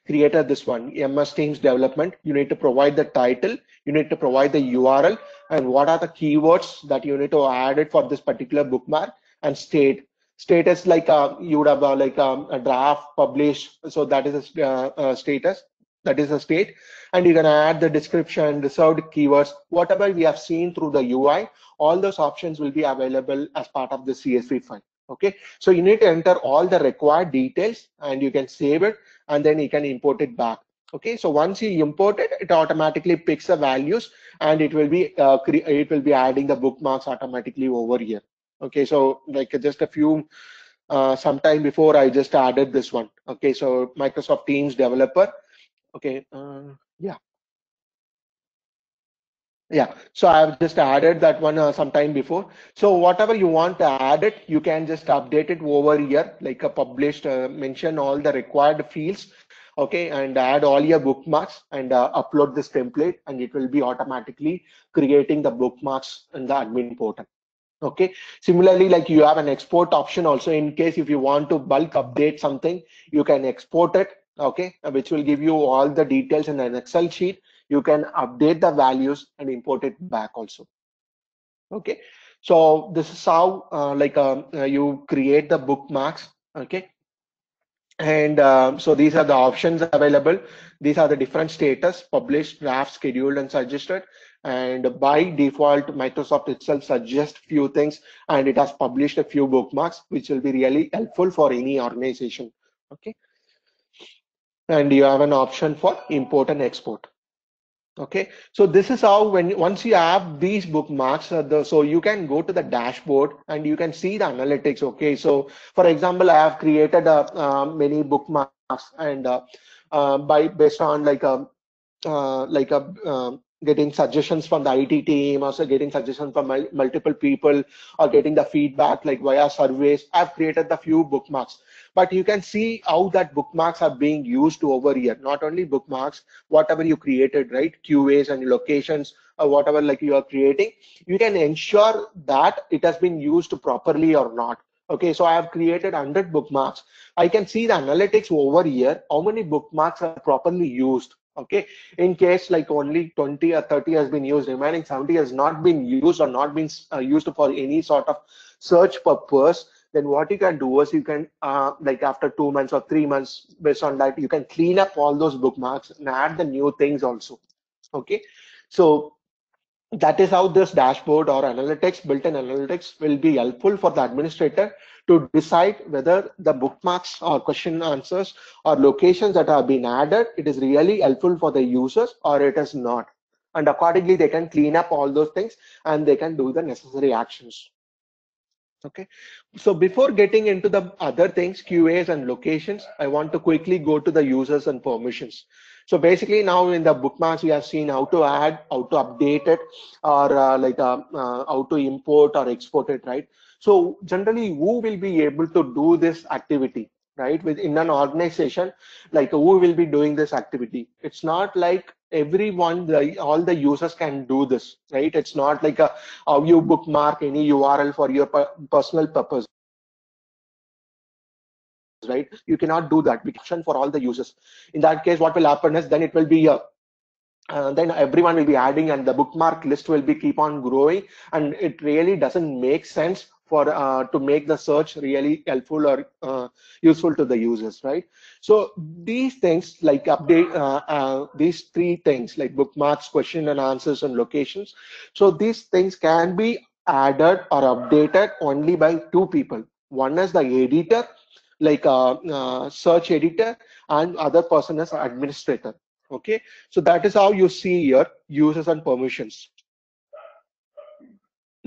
created this one, MS Teams development. You need to provide the title, you need to provide the URL, and what are the keywords that you need to add it for this particular bookmark, and status like you would have a draft published, so that is a status, that is a state, and you're going to add the description, reserved keywords, whatever we have seen through the UI. All those options will be available as part of the CSV file. Okay, so you need to enter all the required details and you can save it, and then you can import it back. Okay, so once you import it, it automatically picks the values and it will be adding the bookmarks automatically over here. Okay, so like just a few sometime before I just added this one. Okay, so Microsoft Teams developer. Okay, yeah. Yeah, so I've just added that one sometime before. So whatever you want to add it, you can just update it over here, like a published, mention all the required fields, okay, and add all your bookmarks and upload this template, and it will be automatically creating the bookmarks in the admin portal. Okay, similarly, like you have an export option also in case if you want to bulk update something, you can export it, okay, which will give you all the details in an Excel sheet. You can update the values and import it back also. Okay, so this is how you create the bookmarks. Okay, and so these are the options available. These are the different status: published, draft, scheduled, and suggested. And by default, Microsoft itself suggests few things, and it has published a few bookmarks, which will be really helpful for any organization. Okay, and you have an option for import and export. Okay, so this is how when once you have these bookmarks, so you can go to the dashboard and you can see the analytics. Okay, so for example, I have created many bookmarks and by based on getting suggestions from the IT team, also getting suggestions from multiple people, or getting the feedback like via surveys. I've created the few bookmarks, but you can see how that bookmarks are being used over here. Not only bookmarks, whatever you created, right? QAs and locations or whatever like you are creating, you can ensure that it has been used properly or not. Okay, so I have created 100 bookmarks. I can see the analytics over here, how many bookmarks are properly used. Okay, in case like only 20 or 30 has been used, remaining 70 has not been used or not been used for any sort of search purpose, then what you can do is you can like after 2 months or 3 months, based on that, you can clean up all those bookmarks and add the new things also. Okay, so that is how this dashboard or analytics, built-in analytics, will be helpful for the administrator to decide whether the bookmarks or question answers or locations that have been added, it is really helpful for the users or it is not. And accordingly, they can clean up all those things and they can do the necessary actions. Okay, so before getting into the other things, QAs and locations, I want to quickly go to the users and permissions. So basically now in the bookmarks, we have seen how to add, how to update it, or how to import or export it, right? So generally, who will be able to do this activity, right? Within an organization, like who will be doing this activity? It's not like everyone, all the users can do this, right? It's not like a how you bookmark any URL for your personal purpose, right? You cannot do that. We can option for all the users. In that case, what will happen is then it will be then everyone will be adding and the bookmark list will be keep on growing, and it really doesn't make sense for to make the search really helpful or useful to the users, right? So these things like update these three things like bookmarks, question and answers, and locations, so these things can be added or updated only by two people. One is the editor, like search editor, and other person is administrator. Okay, so that is how you see here users and permissions.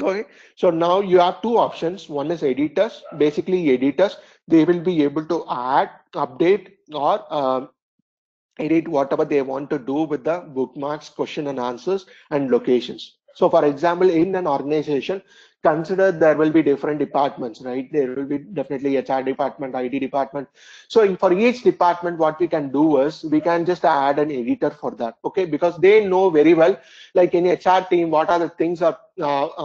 Okay, so now you have two options. One is editors. Basically, editors, they will be able to add, update, or edit whatever they want to do with the bookmarks, question and answers, and locations. So for example, in an organization, consider there will be different departments, right? There will be definitely HR department, IT department. So for each department, what we can do is we can just add an editor for that, okay? Because they know very well, like in HR team, what are the things are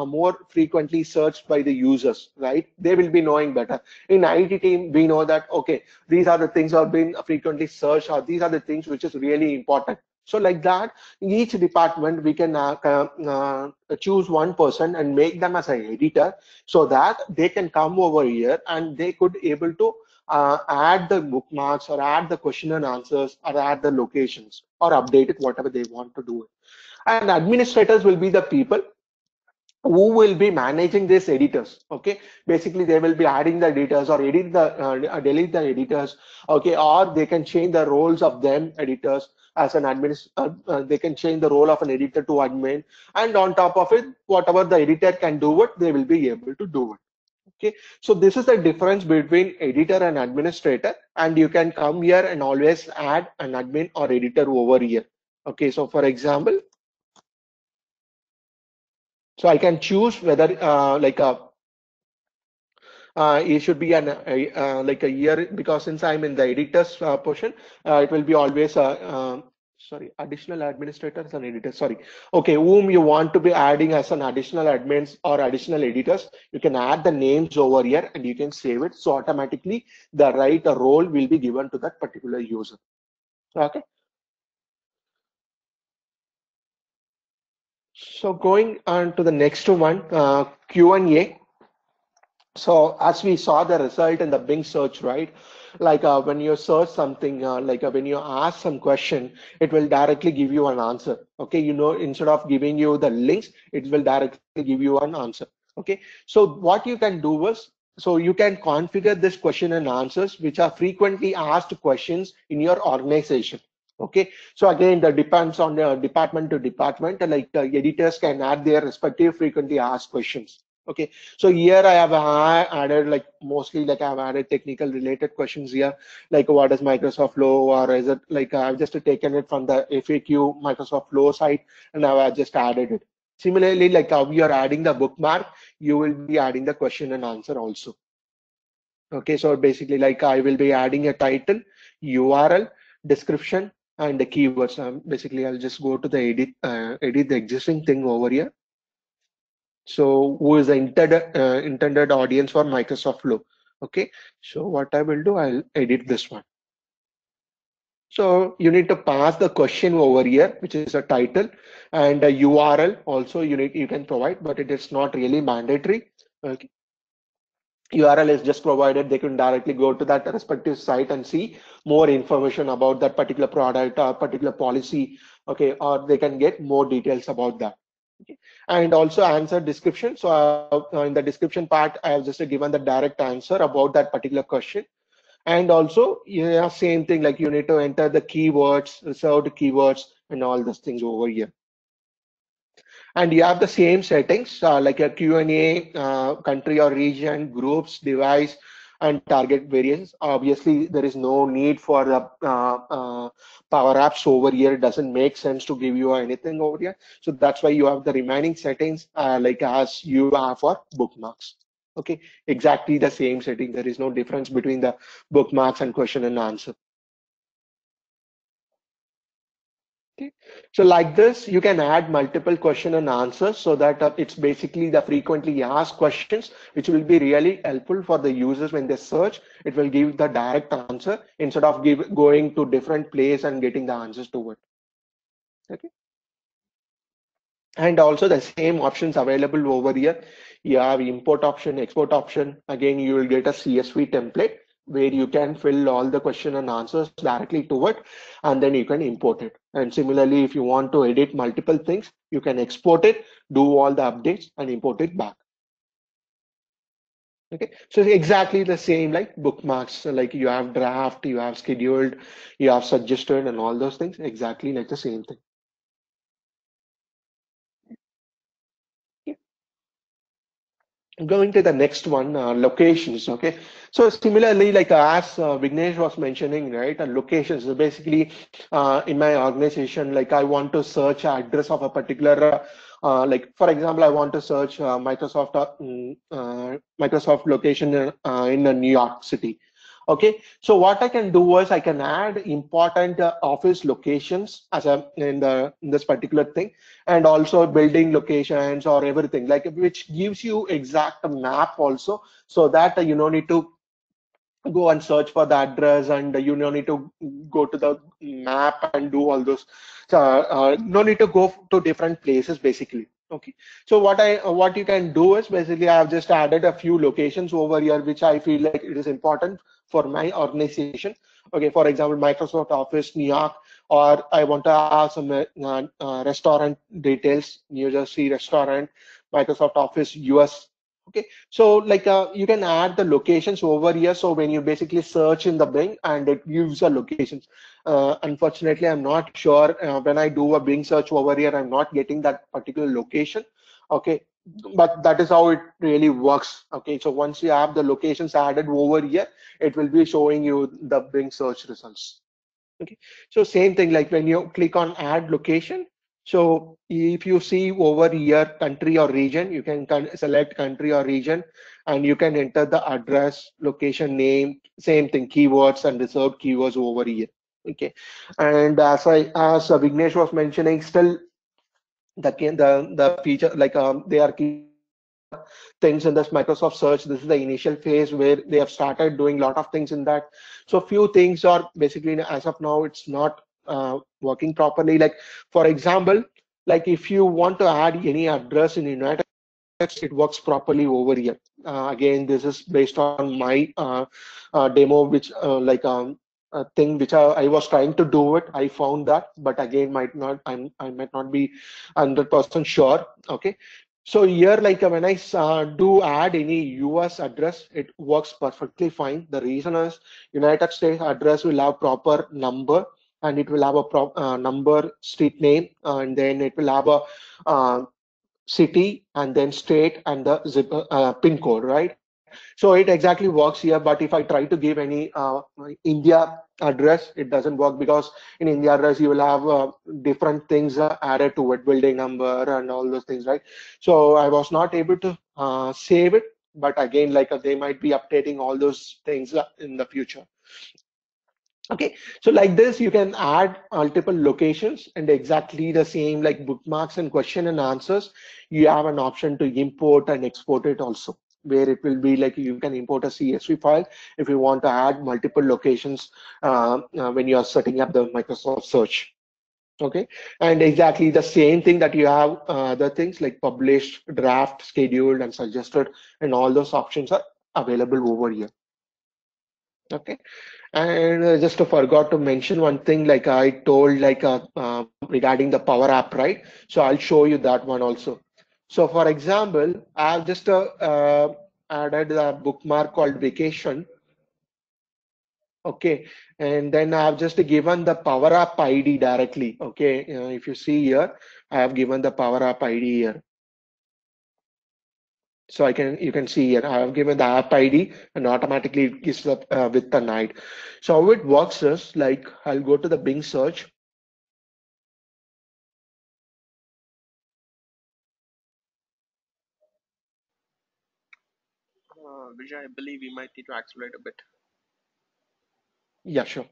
more frequently searched by the users, right? They will be knowing better. In IT team, we know that, okay, these are the things that have been frequently searched, or these are the things which is really important. So like that, each department we can choose one person and make them as an editor, so that they can come over here and they could able to add the bookmarks or add the question and answers or add the locations or update it, whatever they want to do. And administrators will be the people who will be managing these editors. Okay, basically they will be adding the editors or edit the delete the editors. Okay, or they can change the roles of them editors as an they can change the role of an editor to admin, and on top of it, whatever the editor can do it, they will be able to do it. Okay, so this is the difference between editor and administrator, and you can come here and always add an admin or editor over here. Okay, so for example, so I can choose whether it should be like a year, because since I'm in the editors portion, it will be always sorry, additional administrators and editors. Sorry, okay, whom you want to be adding as an additional admins or additional editors, you can add the names over here and you can save it. So automatically the right role will be given to that particular user. Okay. So going on to the next one, Q&A. So as we saw the result in the Bing search, right? Like when you search something, when you ask some question, it will directly give you an answer. Okay, you know, instead of giving you the links, it will directly give you an answer. Okay, so what you can do is, so you can configure this question and answers, which are frequently asked questions in your organization. Okay, so again, that depends on department to department. Like editors can add their respective frequently asked questions. Okay, so here I have added like mostly like I've added technical related questions here, like what is Microsoft Flow, or is it like I've just taken it from the FAQ Microsoft Flow site and I've just added it. Similarly, like how you are adding the bookmark, you will be adding the question and answer also. Okay, so basically, like I will be adding a title, URL, description, and the keywords. Basically, I'll just go to the edit the existing thing over here. So, who is the intended audience for Microsoft Flow? Okay, so what I will do, I'll edit this one. So you need to pass the question over here, which is a title, and a URL. Also, you can provide, but it is not really mandatory. Okay. URL is just provided, they can directly go to that respective site and see more information about that particular product or particular policy, okay, or they can get more details about that. Okay. And also answer description. So in the description part, I have just given the direct answer about that particular question. And also, yeah, same thing, like you need to enter the keywords, reserved keywords, and all those things over here. And you have the same settings like a Q&A, country or region, groups, device, and target variants. Obviously, there is no need for the Power Apps over here. It doesn't make sense to give you anything over here. So that's why you have the remaining settings like as you have for bookmarks. Okay, exactly the same setting. There is no difference between the bookmarks and question and answer. Okay. So like this, you can add multiple question and answers so that it's basically the frequently asked questions, which will be really helpful for the users when they search. It will give the direct answer instead of going to different place and getting the answers to it. Okay. And also the same options available over here. You have import option, export option. Again, you will get a CSV template where you can fill all the question and answers directly to it, and then you can import it. And similarly, if you want to edit multiple things, you can export it, do all the updates, and import it back. Okay, so exactly the same like bookmarks. So like you have draft, you have scheduled, you have suggested, and all those things. Exactly like the same thing. Going to the next one, locations. Okay, so similarly, like as Vignesh was mentioning, right, locations. So basically, in my organization, like I want to search address of a particular, like for example, I want to search Microsoft location in New York City. Okay, so what I can do is I can add important office locations as a in this particular thing, and also building locations or everything, like which gives you exact map also, so that you don't need to go and search for the address, and you don't need to go to the map and do all those. So no need to go to different places basically. Okay, so what you can do is basically I have just added a few locations over here which I feel like it is important for my organization. Okay, for example, Microsoft Office New York, or I want to have some restaurant details, New Jersey restaurant, Microsoft Office US. Okay, so like you can add the locations over here. So when you basically search in the Bing and it gives the locations. Unfortunately, I'm not sure when I do a Bing search over here, I'm not getting that particular location. Okay, but that is how it really works. Okay, so once you have the locations added over here, it will be showing you the Bing search results. Okay, so same thing, like when you click on add location, so if you see over here country or region, you can select country or region, and you can enter the address, location name, same thing, keywords and reserved keywords over here. Okay, and as Vignesh was mentioning, still the feature, like they are keeping things in this Microsoft search. This is the initial phase where they have started doing a lot of things in that. So few things are basically, as of now, it's not working properly. Like for example, like if you want to add any address in the United States, it works properly over here. Again, this is based on my demo, which a thing which I was trying to do it. I found that, but again, I might not be 100% sure. Okay, so here, like when I do add any US address, it works perfectly fine. The reason is United States address will have proper number, and it will have a number, street name, and then it will have a city, and then state, and the zip pin code, right? So it exactly works here. But if I try to give any India address, it doesn't work, because in India address you will have different things added to it, building number and all those things, right? So I was not able to save it, but again, like they might be updating all those things in the future. Okay, so like this, you can add multiple locations, and exactly the same like bookmarks and question and answers. You have an option to import and export it also, where it will be like you can import a CSV file if you want to add multiple locations when you are setting up the Microsoft search. Okay, and exactly the same thing that you have the things like published, draft, scheduled, and suggested, and all those options are available over here. Okay. And just forgot to mention one thing, like I told, like regarding the Power App, right? So I'll show you that one also. So for example, I've just added a bookmark called vacation. Okay, and then I've just given the Power App ID directly. Okay, if you see here, I have given the Power App ID here. So you can see here, I have given the app ID, and automatically it gives up with the night. So how it works is like I'll go to the Bing search. Vijay, I believe we might need to accelerate a bit. Yeah, sure.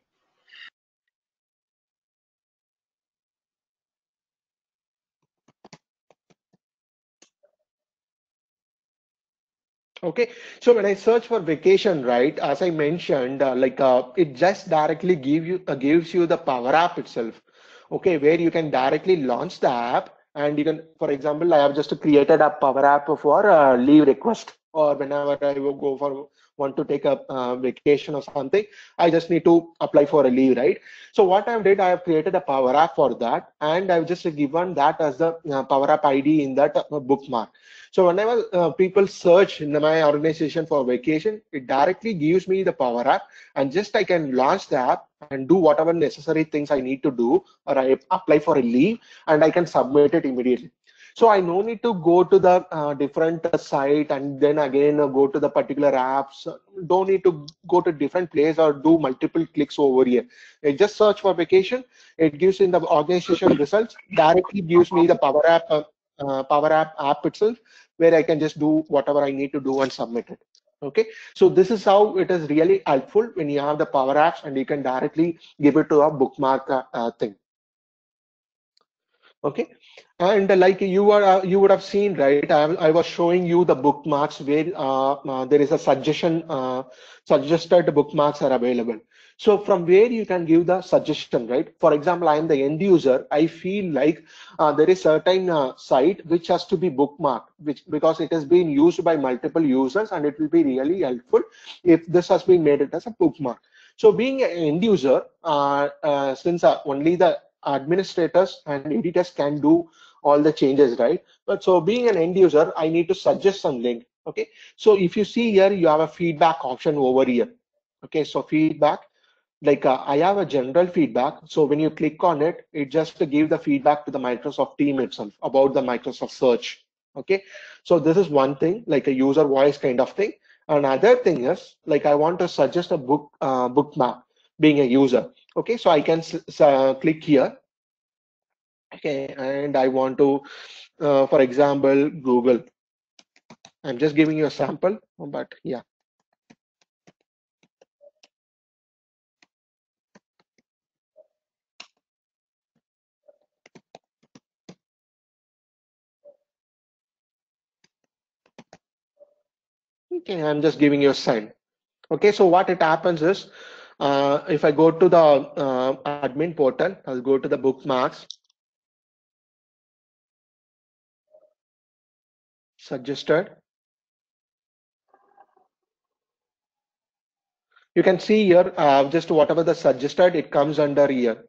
Okay, so when I search for vacation, right, as I mentioned, it just directly gives you the Power App itself. Okay, where you can directly launch the app, and you can, for example, I have just created a Power App for leave request, or whenever I will go for want to take a vacation or something, I just need to apply for a leave, right? So what I did, I have created a Power App for that, and I've just given that as the Power App ID in that bookmark. So whenever people search in my organization for vacation, it directly gives me the Power App, and just I can launch the app and do whatever necessary things I need to do, or I apply for a leave, and I can submit it immediately. So I no need to go to the different site and then again go to the particular apps. Don't need to go to different place or do multiple clicks over here. I just search for vacation. It gives in the organization results, directly gives me the Power app itself, where I can just do whatever I need to do and submit it. Okay, so this is how it is really helpful when you have the Power Apps, and you can directly give it to a bookmark thing. Okay, and like you would have seen, right? I was showing you the bookmarks where there is a suggested bookmarks are available. So from where you can give the suggestion, right? For example, I am the end user. I feel like there is certain site which has to be bookmarked, which because it has been used by multiple users, and it will be really helpful if this has been made it as a bookmark. So being an end user, since only the administrators and editors can do all the changes, right? But so being an end user, I need to suggest some link. Okay, so if you see here, you have a feedback option over here. Okay, so feedback, like I have a general feedback. So when you click on it, it just to give the feedback to the Microsoft team itself about the Microsoft search. Okay, so this is one thing, like a user voice kind of thing. Another thing is like I want to suggest a bookmark being a user. Okay, so I can click here. Okay, and I want to, for example, Google. I'm just giving you a sample, but yeah. Okay, I'm just giving you a sign. Okay, so what it happens is, if I go to the admin portal, I'll go to the bookmarks, suggested. You can see here, just whatever the suggested, it comes under here.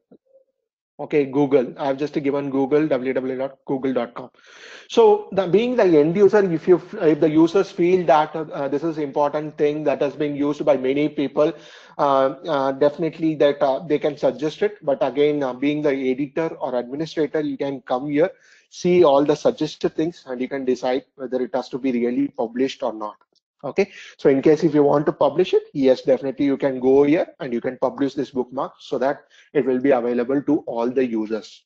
Okay, Google. I've just given Google, www.google.com. So being the end user, if the users feel that this is important thing that has been used by many people, definitely that they can suggest it. But again, being the editor or administrator, you can come here, see all the suggested things, and you can decide whether it has to be really published or not. Okay, so in case if you want to publish it, yes, definitely you can go here and you can publish this bookmark so that it will be available to all the users.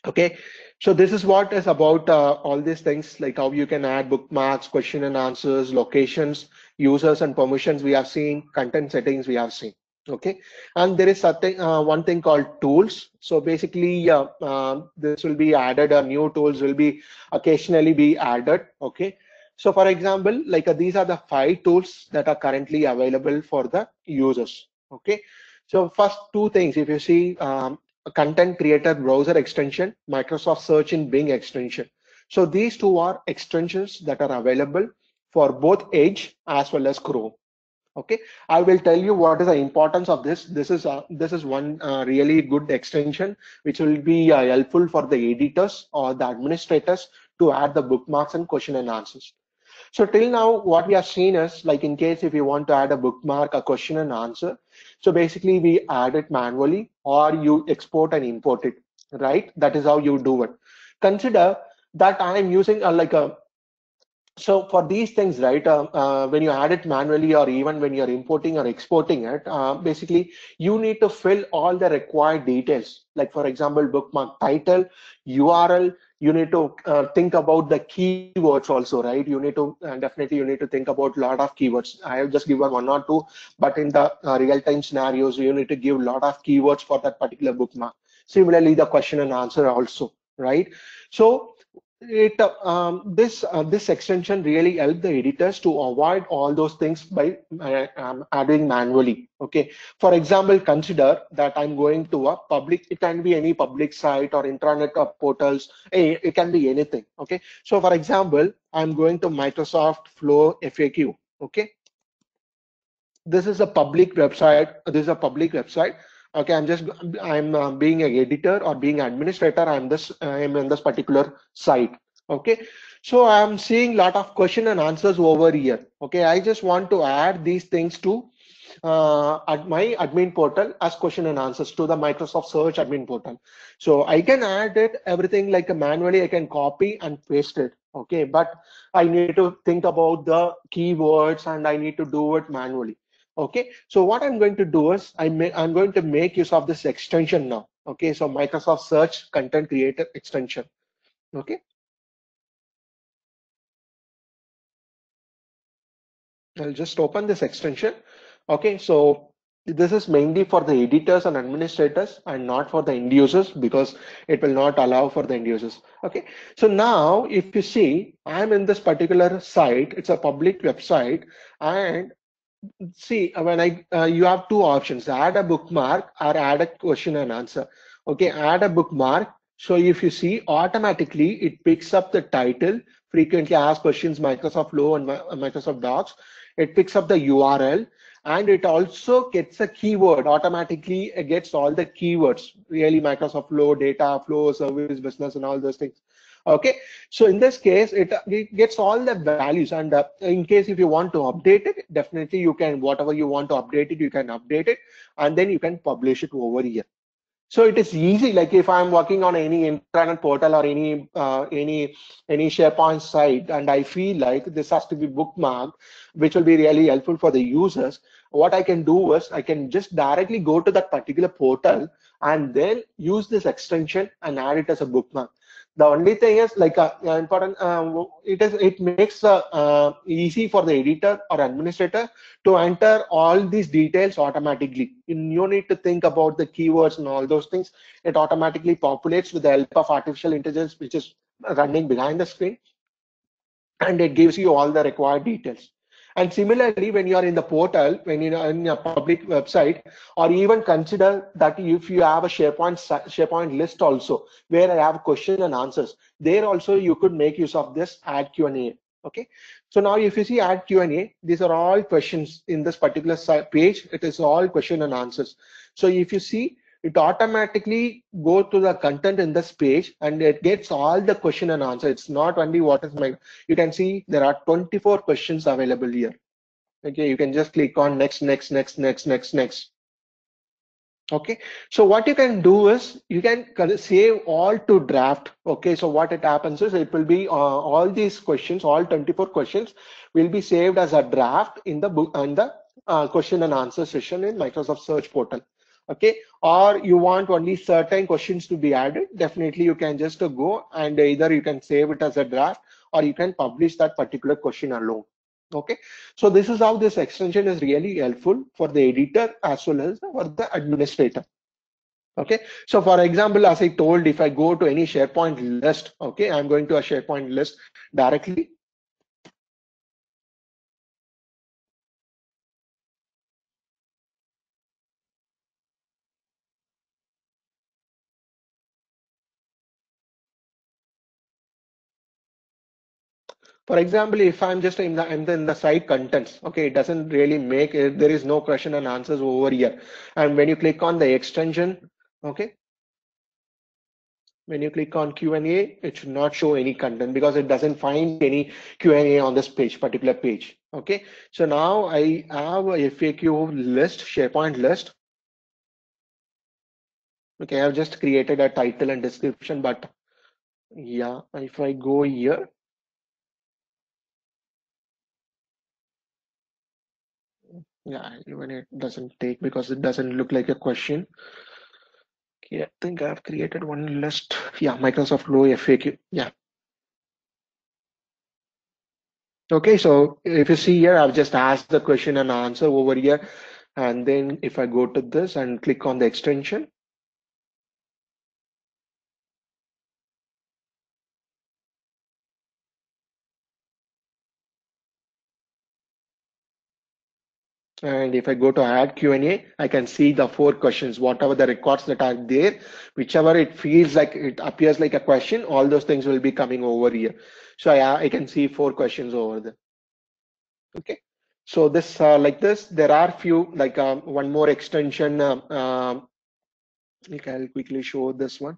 Okay, so this is what is about all these things, like how you can add bookmarks, question and answers, locations, users and permissions we have seen, content settings we have seen. Okay, and there is something one thing called tools. So basically, this will be added, new tools will be occasionally be added. Okay, so for example, like these are the 5 tools that are currently available for the users. Okay, so first two things, if you see, a content creator browser extension, Microsoft Search in Bing extension. So these two are extensions that are available for both Edge as well as Chrome. Okay, I will tell you what is the importance of this. This is one really good extension which will be helpful for the editors or the administrators to add the bookmarks and question and answers. So till now, what we have seen is, like, in case if you want to add a bookmark, a question and answer, so basically we add it manually or you export and import it, right? That is how you do it. Consider that I am using like a so for these things, right, when you add it manually or even when you're importing or exporting it, basically you need to fill all the required details. Like for example, bookmark title, URL. You need to think about the keywords also, right? You need to definitely you need to think about a lot of keywords. I have just given one or two, but in the real-time scenarios, you need to give a lot of keywords for that particular bookmark. Similarly, the question and answer also, right? So this extension really help the editors to avoid all those things by adding manually. Okay, for example, consider that I'm going to a public, it can be any public site or intranet or portals, it can be anything. Okay, so for example, I'm going to Microsoft Flow FAQ. Okay, this is a public website. This is a public website. Okay, I'm being an editor or being administrator. I'm in this particular site. Okay, so I'm seeing a lot of question and answers over here. Okay, I just want to add these things to at my admin portal as question and answers to the Microsoft Search admin portal. So I can add it everything like a manually. I can copy and paste it. Okay, but I need to think about the keywords and I need to do it manually. Okay, so what I'm going to do is I'm going to make use of this extension now. Okay, so Microsoft Search Content Creator extension. Okay, I'll just open this extension. Okay, so this is mainly for the editors and administrators and not for the end users because it will not allow for the end users. Okay, so now if you see, I'm in this particular site, it's a public website, and see, when you have two options, add a bookmark or add a question and answer. Okay, add a bookmark. So if you see, automatically it picks up the title, frequently asked questions, Microsoft Flow and Microsoft Docs. It picks up the URL and it also gets a keyword. Automatically, it gets all the keywords, really Microsoft Flow, data flow, service, business, and all those things. Okay, so in this case, it gets all the values, and in case if you want to update it, definitely you can, whatever you want to update it, you can update it, and then you can publish it over here. So it is easy. Like if I'm working on any internet portal or any SharePoint site, and I feel like this has to be bookmarked, which will be really helpful for the users. What I can do is I can just directly go to that particular portal and then use this extension and add it as a bookmark. The only thing is like important. It makes easy for the editor or administrator to enter all these details automatically. You need to think about the keywords and all those things. It automatically populates with the help of artificial intelligence, which is running behind the screen, and it gives you all the required details. And similarly, when you are in the portal, when you're in a public website, or even consider that if you have a SharePoint list also, where I have question and answers, there also you could make use of this add Q&A. Okay, so now if you see add Q&A, these are all questions in this particular page. It is all question and answers. So if you see, it automatically go to the content in this page and it gets all the question and answer. It's not only what is my, you can see there are 24 questions available here. Okay, you can just click on next, next, next, next, next, next. Okay, so what you can do is you can save all to draft. Okay, so what it happens is it will be all these questions, all 24 questions will be saved as a draft in the book and the question and answer session in Microsoft Search portal. Okay, or you want only certain questions to be added, definitely you can just go and either you can save it as a draft or you can publish that particular question alone. Okay, so this is how this extension is really helpful for the editor as well as for the administrator. Okay, so for example, as I told, if I go to any SharePoint list, okay, I'm going to a SharePoint list directly. For example, if I'm just in the site contents, okay, it doesn't really make it, there is no question and answers over here. And when you click on the extension, okay, when you click on Q&A, it should not show any content because it doesn't find any Q&A on this page, particular page. Okay, so now I have a FAQ list, SharePoint list. Okay, I've just created a title and description, but yeah, if I go here, yeah, even it doesn't take because it doesn't look like a question. Okay, I think I've created one list. Yeah, Microsoft Flow FAQ. Yeah. Okay, so if you see here, I've just asked the question and answer over here. And then if I go to this and click on the extension, and if I go to add Q&A, I can see the 4 questions, whatever the records that are there, whichever it feels like it appears like a question, all those things will be coming over here. So I can see 4 questions over there. Okay. So this like this, there are few like one more extension. I'll quickly show this one.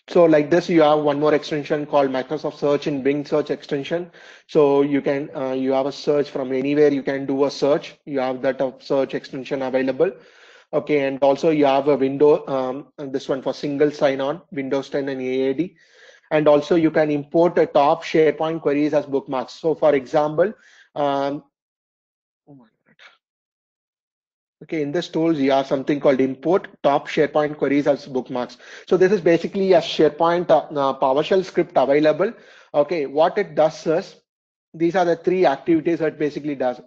So like this, you have one more extension called Microsoft Search in Bing Search extension. So you can you have a search from anywhere. You can do a search. You have that search extension available. Okay, and also you have a window. And this one for single sign-on, Windows 10 and AAD. And also you can import a top SharePoint queries as bookmarks. So for example, um, oh my God. Okay, in this tools, you have something called import top SharePoint queries as bookmarks. So this is basically a SharePoint PowerShell script available. Okay, what it does is these are the 3 activities that basically does.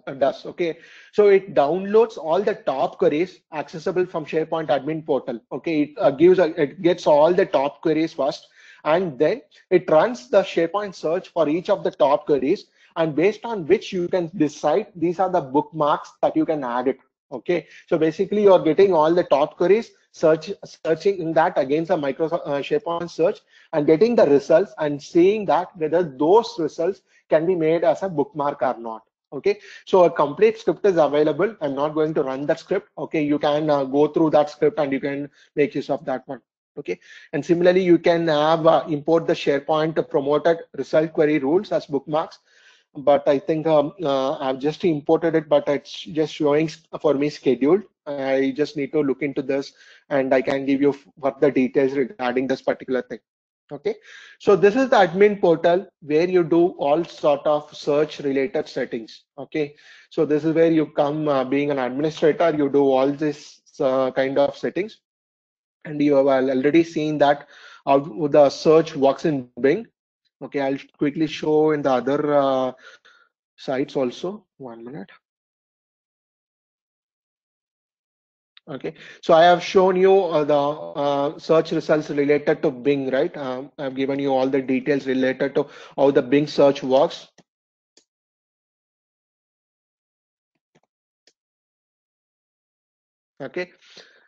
Okay, so it downloads all the top queries accessible from SharePoint admin portal. Okay, it gets all the top queries first, and then it runs the SharePoint search for each of the top queries, and based on which you can decide these are the bookmarks that you can add it. Okay, so basically you're getting all the top queries, searching in that against a Microsoft SharePoint search and getting the results and seeing that whether those results can be made as a bookmark or not. Okay, so a complete script is available. I'm not going to run that script. Okay, you can go through that script and you can make use of that one. Okay, and similarly, you can have import the SharePoint promoted result query rules as bookmarks, but I think I've just imported it, but it's just showing for me scheduled. I just need to look into this and I can give you further details regarding this particular thing. Okay, so this is the admin portal where you do all sort of search related settings. Okay, so this is where you come being an administrator, you do all this kind of settings, and you have already seen that how the search works in Bing. Okay, I'll quickly show in the other sites also. 1 minute. Okay, so I have shown you the search results related to Bing, right? I've given you all the details related to how the Bing search works. Okay,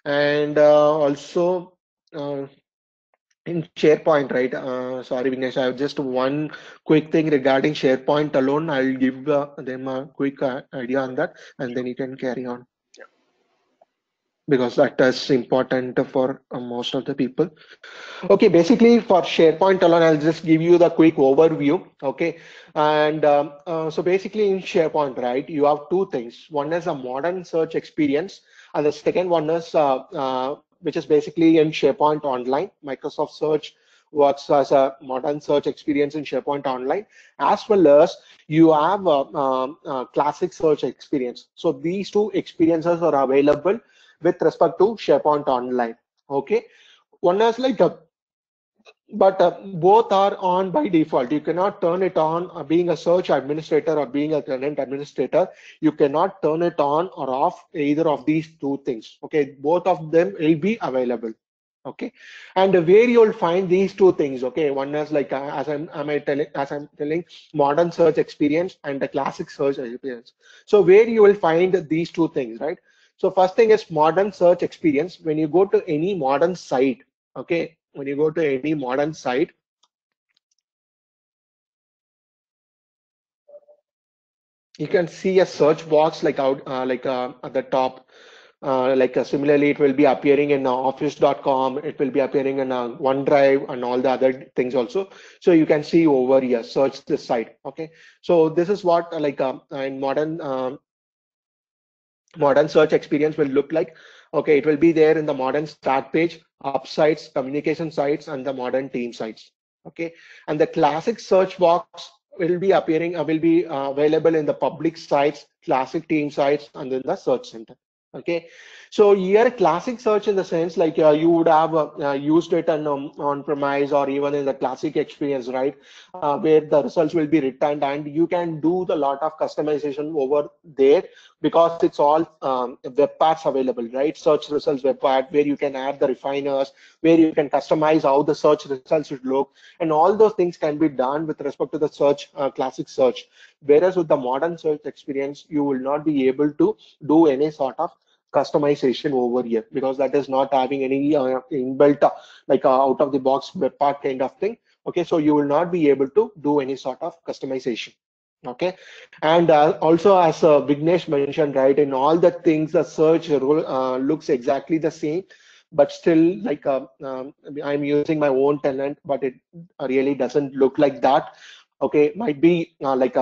and also uh, in SharePoint, right? Sorry, Vignesh, I have just one quick thing regarding SharePoint alone. I'll give them a quick idea on that, and Sure. then you can carry on Yeah. because that is important for most of the people. Okay, basically for SharePoint alone, I'll just give you the quick overview. Okay, and so basically in SharePoint, right, you have two things. One is a modern search experience, and the second one is which is basically in SharePoint Online. Microsoft Search works as a modern search experience in SharePoint Online, as well as you have a classic search experience. So these two experiences are available with respect to SharePoint Online. Okay, one is like a but both are on by default. You cannot turn it on. Being a search administrator or being a tenant administrator, you cannot turn it on or off either of these two things. Okay, both of them will be available. Okay, and where you will find these two things. Okay, one is like as I'm telling, modern search experience and the classic search experience. So where you will find these two things, right? So first thing is modern search experience. When you go to any modern site, okay, when you go to any modern site, you can see a search box like out at the top. Similarly, it will be appearing in office.com. It will be appearing in OneDrive and all the other things also. So you can see over here, search this site. Okay. So this is what in modern search experience will look like. Okay, it will be there in the modern start page, up sites, communication sites, and the modern team sites. Okay, and the classic search box will be available in the public sites, classic team sites, and in the search center. Okay, so here classic search in the sense like you would have used it on premise or even in the classic experience, right? Where the results will be returned and you can do the lot of customization over there because it's all web parts available, right? Search results web part where you can add the refiners, where you can customize how the search results should look, and all those things can be done with respect to the search classic search. Whereas with the modern search experience, you will not be able to do any sort of customization over here because that is not having any inbuilt out of the box web part kind of thing. Okay, so you will not be able to do any sort of customization. Okay, and also as Vignesh mentioned, right, in all the things, the search role looks exactly the same, but still I'm using my own tenant, but it really doesn't look like that. Okay, might be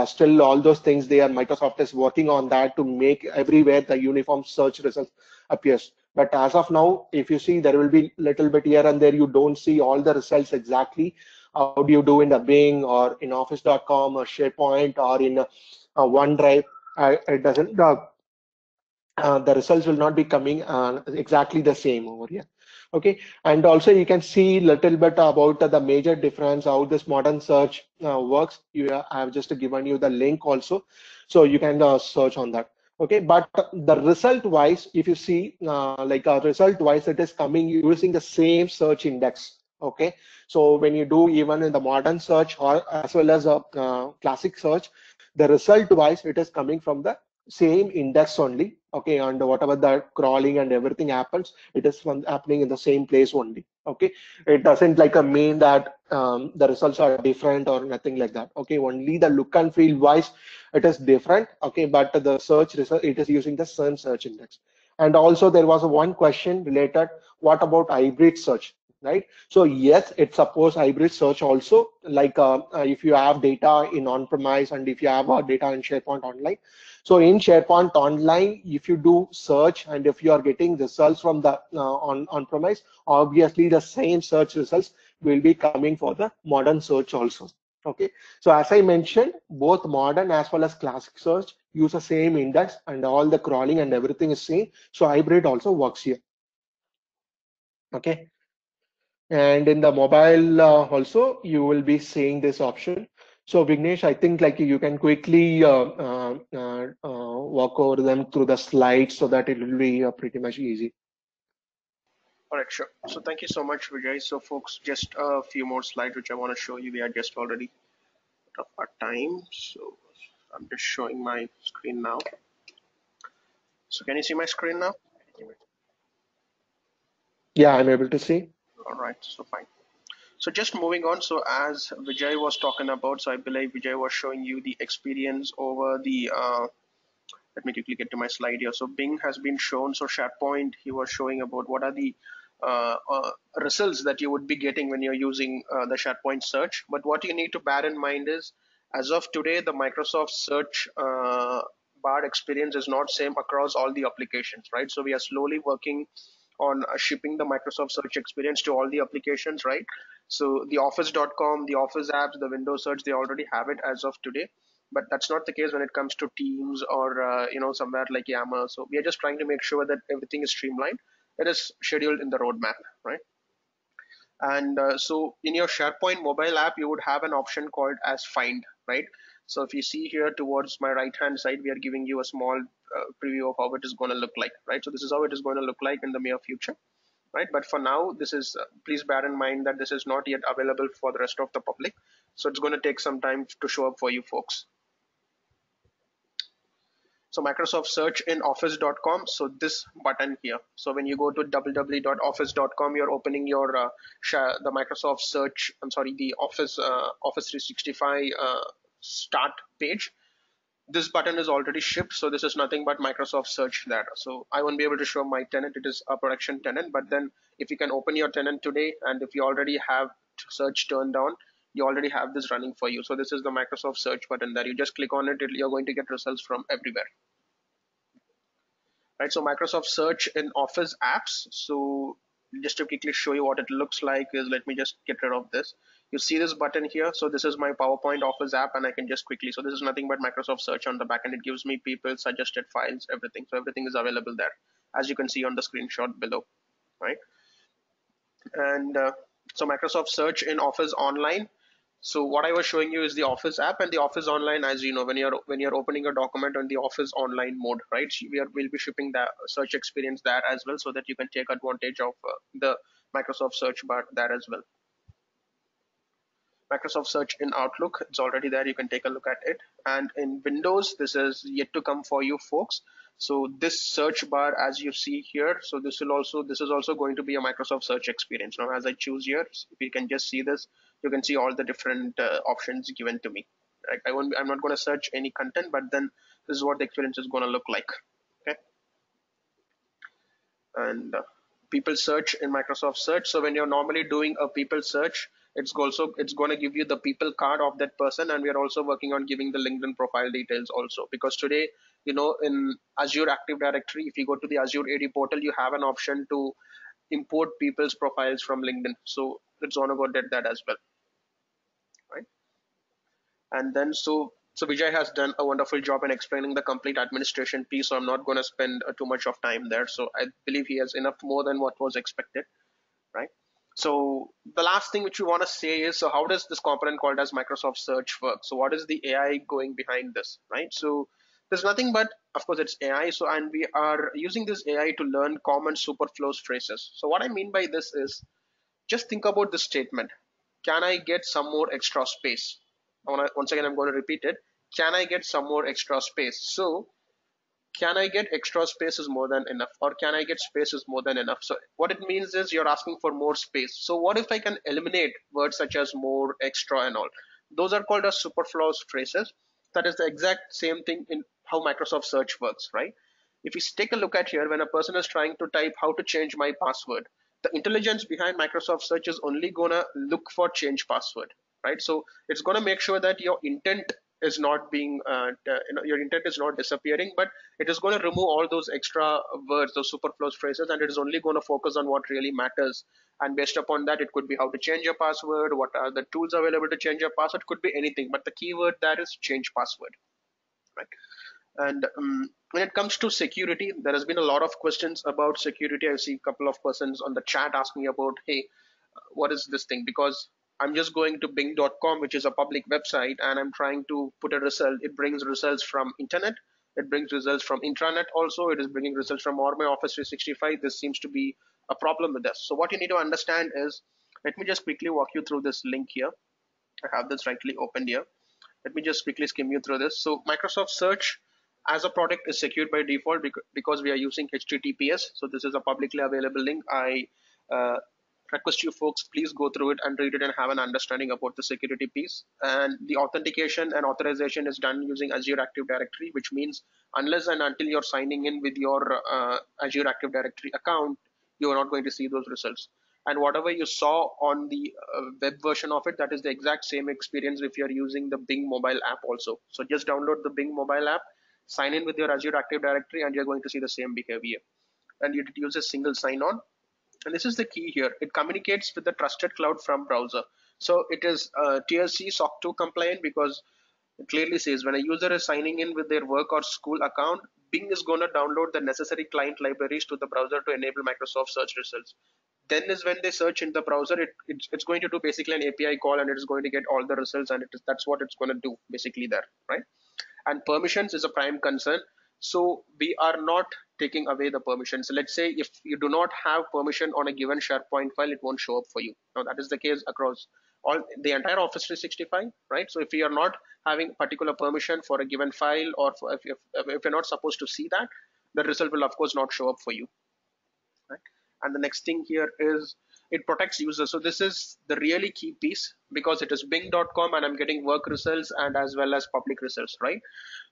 still all those things there. Microsoft is working on that to make everywhere the uniform search result appears. But as of now, if you see, there will be little bit here and there. You don't see all the results exactly. How do you do in the Bing or in Office.com or SharePoint or in OneDrive? It doesn't. The results will not be coming exactly the same over here. Okay, and also you can see little bit about the major difference how this modern search works. I have just given you the link also, so you can search on that. Okay, but the result wise, if you see result wise, it is coming using the same search index. Okay, so when you do even in the modern search or as well as a classic search, the result wise it is coming from the same index only. Okay, and whatever the crawling and everything happens, it is happening in the same place only. Okay, it doesn't mean that the results are different or nothing like that. Okay, only the look and feel wise it is different. Okay, but the search result it is using the same search index. And also there was one question related, what about hybrid search, right? So yes, it supports hybrid search also, if you have data in on-premise and if you have data in SharePoint Online. So in SharePoint Online, if you do search and if you are getting results from the on-premise, obviously the same search results will be coming for the modern search also. Okay, so as I mentioned, both modern as well as classic search use the same index and all the crawling and everything is same. So hybrid also works here. Okay, and in the mobile also you will be seeing this option. So Vignesh, I think you can quickly walk over them through the slides so that it will be pretty much easy. All right, sure. So thank you so much, Vijay. So folks, just a few more slides which I want to show you. We are just already out of our time. So I'm just showing my screen now. So can you see my screen now? Yeah, I'm able to see. All right, so fine. So just moving on. So as Vijay was talking about, so I believe Vijay was showing you the experience over the. Let me quickly get to my slide here. So Bing has been shown. So SharePoint, he was showing about what are the results that you would be getting when you're using the SharePoint search. But what you need to bear in mind is, as of today, the Microsoft search bar experience is not same across all the applications, right? So we are slowly working on shipping the Microsoft search experience to all the applications, right? So the office.com, the office apps, the Windows search, they already have it as of today. But that's not the case when it comes to Teams or somewhere like Yammer. So we are just trying to make sure that everything is streamlined. It is scheduled in the roadmap, right? And so in your SharePoint mobile app, you would have an option called as Find, right? So if you see here towards my right hand side, we are giving you a small preview of how it is going to look like, right? So this is how it is going to look like in the near future, right? But for now, this is please bear in mind that this is not yet available for the rest of the public. So it's going to take some time to show up for you folks. So Microsoft search in office.com. So this button here. So when you go to www.office.com, you're opening your the Microsoft search. I'm sorry, the Office 365 start page. This button is already shipped, so this is nothing but Microsoft search data. So I won't be able to show my tenant. It is a production tenant, but then if you can open your tenant today, and if you already have search turned on, you already have this running for you. So this is the Microsoft search button there. You just click on it, you're going to get results from everywhere, right? So Microsoft search in Office apps. So just to quickly show you what it looks like is, let me just get rid of this. You see this button here. So this is my PowerPoint Office app, and I can just quickly, so this is nothing but Microsoft search on the back end. It gives me people, suggested files, everything. So everything is available there, as you can see on the screenshot below, right? And so Microsoft search in Office online. So what I was showing you is the Office app and the Office online. As you know, when you're opening a document on the Office online mode, right? We'll be shipping that search experience there as well, so that you can take advantage of the Microsoft search bar there as well. Microsoft search in Outlook, it's already there. You can take a look at it. And in Windows, this is yet to come for you folks. So this search bar, as you see here, so this is also going to be a Microsoft search experience. Now, as I choose here, if you can just see this, you can see all the different options given to me. Right? I'm not going to search any content, but then this is what the experience is going to look like. Okay. And people search in Microsoft search. So when you're normally doing a people search, it's going to give you the people card of that person, and we are also working on giving the LinkedIn profile details also, because today, in Azure Active Directory, if you go to the Azure AD portal, you have an option to import people's profiles from LinkedIn. So it's going to go get that as well, right? And then so Vijay has done a wonderful job in explaining the complete administration piece, so I'm not going to spend too much of time there. So I believe he has enough more than what was expected, right? So the last thing which we want to say is, so how does this component called as Microsoft Search work? So what is the AI going behind this, right? So there's nothing but, of course, it's AI. So, and we are using this AI to learn common superflows phrases. So what I mean by this is, just think about this statement. Can I get some more extra space? Once again, I'm going to repeat it. Can I get some more extra space? So can I get extra space is more than enough, or can I get space is more than enough. So what it means is you're asking for more space. So what if I can eliminate words such as more, extra, and all? Those are called as superfluous phrases. That is the exact same thing in how Microsoft search works, right? If you take a look at here, when a person is trying to type how to change my password, the intelligence behind Microsoft search is only gonna look for change password, right? So it's gonna make sure that your intent is not being your intent is not disappearing, but it is going to remove all those extra words, those superfluous phrases, and it is only going to focus on what really matters. And based upon that, it could be how to change your password, what are the tools available to change your password, could be anything, but the keyword there is change password, right? And when it comes to security, there has been a lot of questions about security. I see a couple of persons on the chat asking about, hey, what is this thing? Because I'm just going to bing.com, which is a public website, and I'm trying to put a result. It brings results from internet. It brings results from intranet also. It is bringing results from my Office 365. This seems to be a problem with this. So what you need to understand is, let me just quickly walk you through this link here. I have this rightly opened here. Let me just quickly skim you through this. So Microsoft Search as a product is secured by default because we are using HTTPS. So this is a publicly available link. I request you folks, please go through it and read it and have an understanding about the security piece. And the authentication and authorization is done using Azure Active Directory, which means unless and until you're signing in with your Azure Active Directory account, you're not going to see those results. And whatever you saw on the web version of it, that is the exact same experience if you're using the Bing mobile app also. So just download the Bing mobile app, sign in with your Azure Active Directory, and you're going to see the same behavior. And it uses single sign-on. And this is the key here. It communicates with the trusted cloud from browser. So it is tier C SOC 2 compliant because it clearly says when a user is signing in with their work or school account, Bing is going to download the necessary client libraries to the browser to enable Microsoft search results. Then is when they search in the browser, it's going to do basically an API call, and it is going to get all the results, and that's what it's going to do basically there, right? And permissions is a prime concern. So we are not taking away the permissions. Let's say if you do not have permission on a given SharePoint file, it won't show up for you. Now that is the case across all the entire Office 365, right? So if you are not having particular permission for a given file, or if you're not supposed to see that, the result will of course not show up for you, right? And the next thing here is it protects users. So this is the really key piece because it is bing.com and I'm getting work results and as well as public results, right?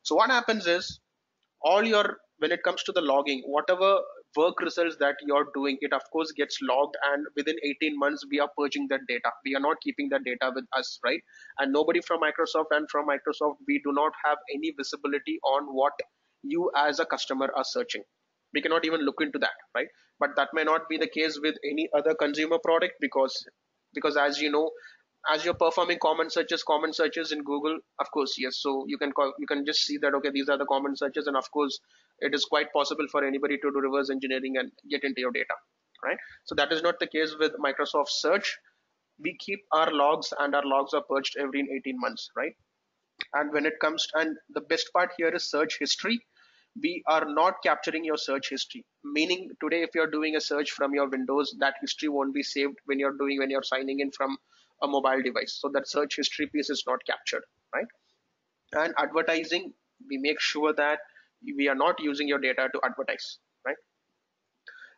So what happens is all your, when it comes to the logging, whatever work results that you're doing, it of course gets logged, and within 18 months we are purging that data. We are not keeping that data with us, right? And nobody from Microsoft, and from Microsoft we do not have any visibility on what you as a customer are searching. We cannot even look into that, right? But that may not be the case with any other consumer product, because as you know, as you're performing common searches in Google, of course, yes. So you can just see that, okay, these are the common searches, and of course it is quite possible for anybody to do reverse engineering and get into your data, right? So that is not the case with Microsoft Search. We keep our logs, and our logs are purged every 18 months, right? And when it comes to, and the best part here is search history. We are not capturing your search history, meaning today if you're doing a search from your Windows, that history won't be saved when you're signing in from a mobile device. So that search history piece is not captured, right? And advertising, we make sure that we are not using your data to advertise, right?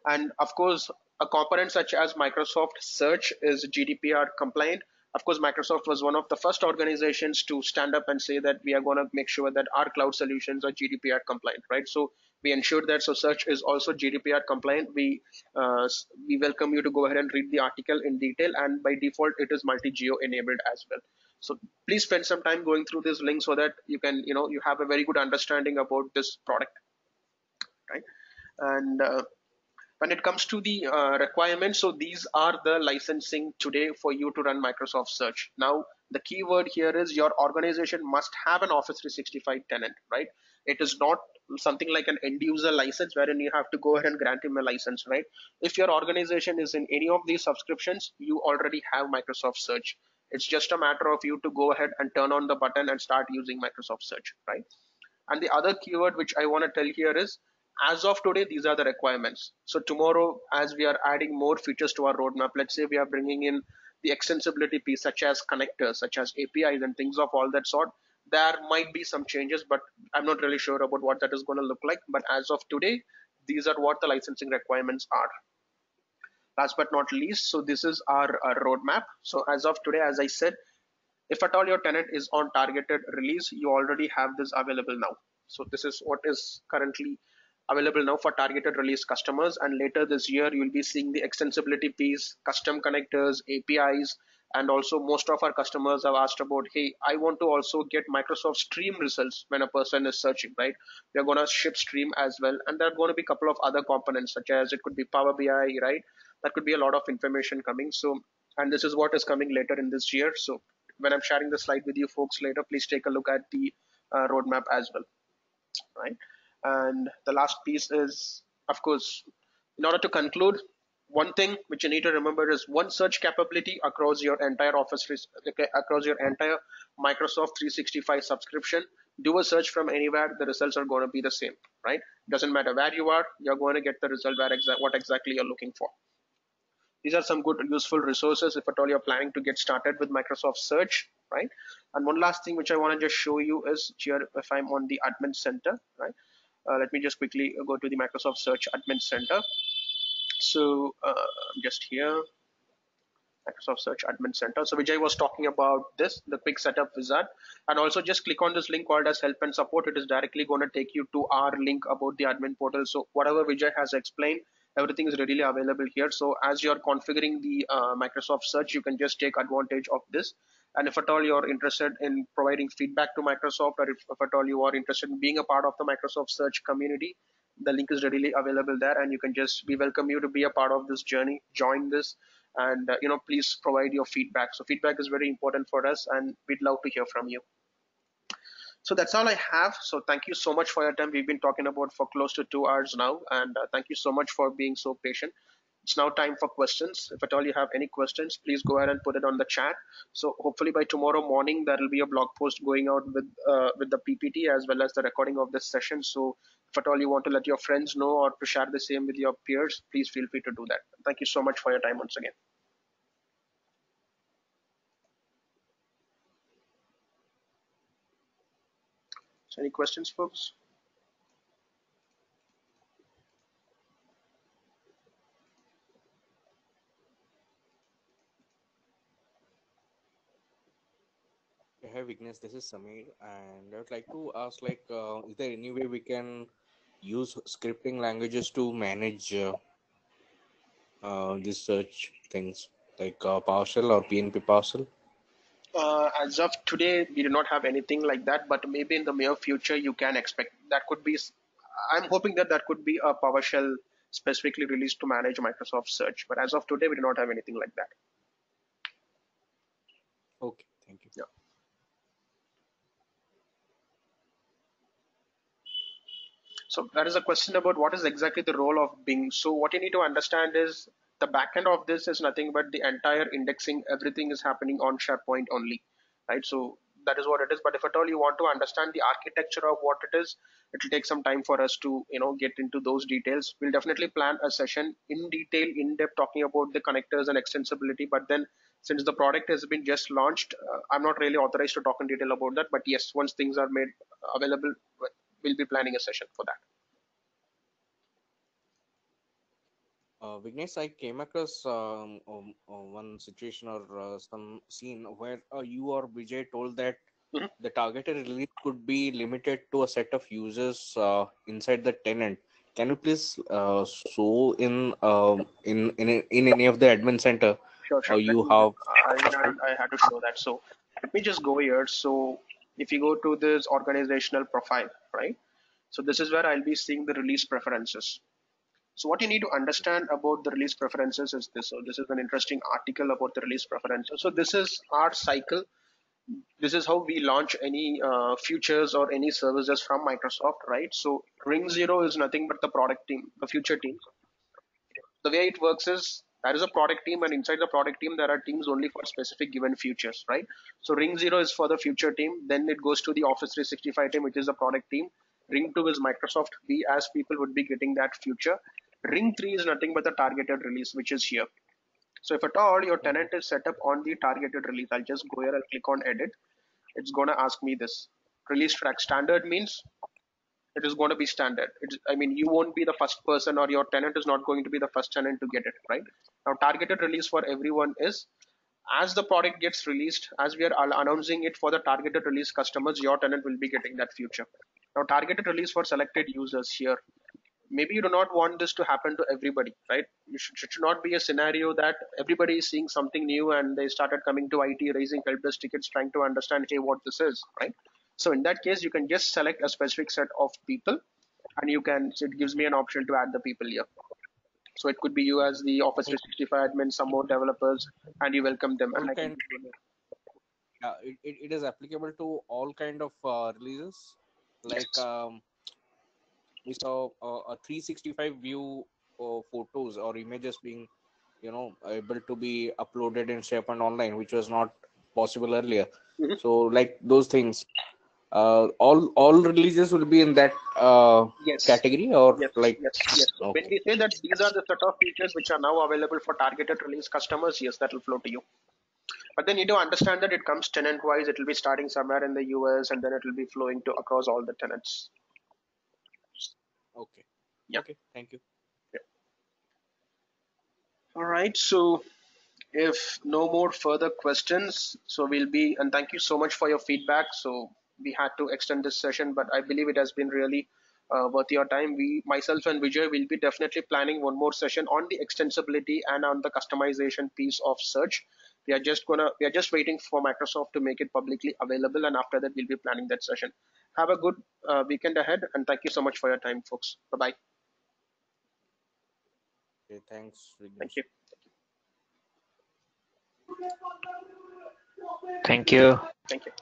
And of course, a component such as Microsoft Search is GDPR compliant. Of course, Microsoft was one of the first organizations to stand up and say that we are going to make sure that our cloud solutions are GDPR compliant, right? So we ensured that. So Search is also GDPR compliant. We welcome you to go ahead and read the article in detail, and by default, it is multi-geo enabled as well. So please spend some time going through this link so that you can, you have a very good understanding about this product, right? And when it comes to the requirements, so these are the licensing today for you to run Microsoft Search. Now, the keyword here is your organization must have an Office 365 tenant, right? It is not something like an end user license wherein you have to go ahead and grant him a license, right? If your organization is in any of these subscriptions, you already have Microsoft Search. It's just a matter of you to go ahead and turn on the button and start using Microsoft Search, right? And the other keyword which I want to tell here is, as of today, these are the requirements. So tomorrow, as we are adding more features to our roadmap, let's say we are bringing in the extensibility piece, such as connectors, such as APIs and things of all that sort, there might be some changes, but I'm not really sure about what that is going to look like. But as of today, these are what the licensing requirements are. Last but not least, so this is our roadmap. So as of today, as I said, if at all your tenant is on targeted release, you already have this available now. So this is what is currently available now for targeted release customers, and later this year you will be seeing the extensibility piece, custom connectors, APIs, and also most of our customers have asked about, hey, I want to also get Microsoft Stream results when a person is searching, right? We're going to ship Stream as well, and there are going to be a couple of other components, such as it could be Power BI, right? That could be a lot of information coming. So, and this is what is coming later in this year. So when I'm sharing the slide with you folks later, please take a look at the roadmap as well, right? And the last piece is, of course, in order to conclude, one thing which you need to remember is one search capability across your entire across your entire Microsoft 365 subscription. Do a search from anywhere, the results are going to be the same, right? Doesn't matter where you are, you're going to get the result what exactly you're looking for. These are some good useful resources if at all you're planning to get started with Microsoft Search, right? And one last thing which I want to just show you is here, if I'm on the admin center, right? Let me just quickly go to the Microsoft Search admin center. So I'm just here. Microsoft Search Admin Center. So Vijay was talking about this, the quick setup wizard, and also just click on this link called as help and support. It is directly going to take you to our link about the admin portal. So whatever Vijay has explained, everything is readily available here. So as you're configuring the Microsoft Search, you can just take advantage of this. And if at all you're interested in providing feedback to Microsoft, or if at all you are interested in being a part of the Microsoft Search community, the link is readily available there, and you can just, we welcome you to be a part of this journey, join this, and please provide your feedback. So feedback is very important for us, and we'd love to hear from you. So that's all I have. So thank you so much for your time. We've been talking about for close to 2 hours now, and thank you so much for being so patient. It's now time for questions. If at all you have any questions, please go ahead and put it on the chat. So hopefully by tomorrow morning there will be a blog post going out with the PPT as well as the recording of this session. So if at all you want to let your friends know or to share the same with your peers, please feel free to do that. Thank you so much for your time once again. So any questions, folks? Hey Vignesh, this is Samir, and I would like to ask, is there any way we can use scripting languages to manage these search things, like PowerShell or PNP PowerShell? As of today, we do not have anything like that, but maybe in the near future, you can expect that could be. I'm hoping that that could be a PowerShell specifically released to manage Microsoft Search. But as of today, we do not have anything like that. Okay, thank you. Yeah. So that is a question about what is exactly the role of Bing. So what you need to understand is the backend of this is nothing but the entire indexing. Everything is happening on SharePoint only, right? So that is what it is. But if at all you want to understand the architecture of what it is, it will take some time for us to get into those details. We'll definitely plan a session in detail, in depth, talking about the connectors and extensibility. But then since the product has been just launched, I'm not really authorized to talk in detail about that. But yes, once things are made available, we'll be planning a session for that. Vignesh, I came across one situation or some scene where you or Vijay told that Mhm. the targeted release could be limited to a set of users inside the tenant. Can you please show in any of the admin center, Sure, or sure. you have? I had to show that. So let me just go here. So if you go to this organizational profile, right? So this is where I'll be seeing the release preferences. So what you need to understand about the release preferences is this. So this is an interesting article about the release preferences. So this is our cycle. This is how we launch any features or any services from Microsoft, right? So Ring Zero is nothing but the product team, the future team. The way it works is there is a product team, and inside the product team there are teams only for specific given features, right? So Ring Zero is for the future team, then it goes to the Office 365 team, which is the product team. Ring 2 is Microsoft. We as people would be getting that future. Ring 3 is nothing but the targeted release, which is here. So if at all your Mhm. tenant is set up on the targeted release, I'll just go here, I'll click on edit. It's gonna ask me this. Release track standard means it is going to be standard. I mean, you won't be the first person, or your tenant is not going to be the first tenant to get it, right? Now, targeted release for everyone is as the product gets released, as we are announcing it for the targeted release customers, your tenant will be getting that future. Now, targeted release for selected users here. Maybe you do not want this to happen to everybody, right? Should not be a scenario that everybody is seeing something new and they started coming to IT, raising help desk tickets, trying to understand, hey, what this is, right? So in that case, you can just select a specific set of people, and you can. So it gives me an option to add the people here. So it could be you as the Office It, 365 admin, some more developers, and you welcome them, all and I can kind, give you. it is applicable to all kind of releases. Like Yes. we saw a 365 view photos or images being able to be uploaded in SharePoint Online, which was not possible earlier. Mhm. So like those things, all releases will be in that Yes. category, or Yes, like. yes, yes. So when Okay. we say that these are the set of features which are now available for targeted release customers, yes, that will flow to you. But then you need to understand that it comes tenant wise. It will be starting somewhere in the US, and then it will be flowing to across all the tenants. Okay. Yeah. Okay, thank you. Yeah. All right. So If no more further questions, so we'll be, and thank you so much for your feedback. So we had to extend this session, but I believe it has been really worth your time. Myself and Vijay will be definitely planning one more session on the extensibility and on the customization piece of search. We are just waiting for Microsoft to make it publicly available, and after that we'll be planning that session. Have a good weekend ahead, and thank you so much for your time, folks. Bye bye. Okay, thanks, Thank Vignesh. you. Thank you. Thank you.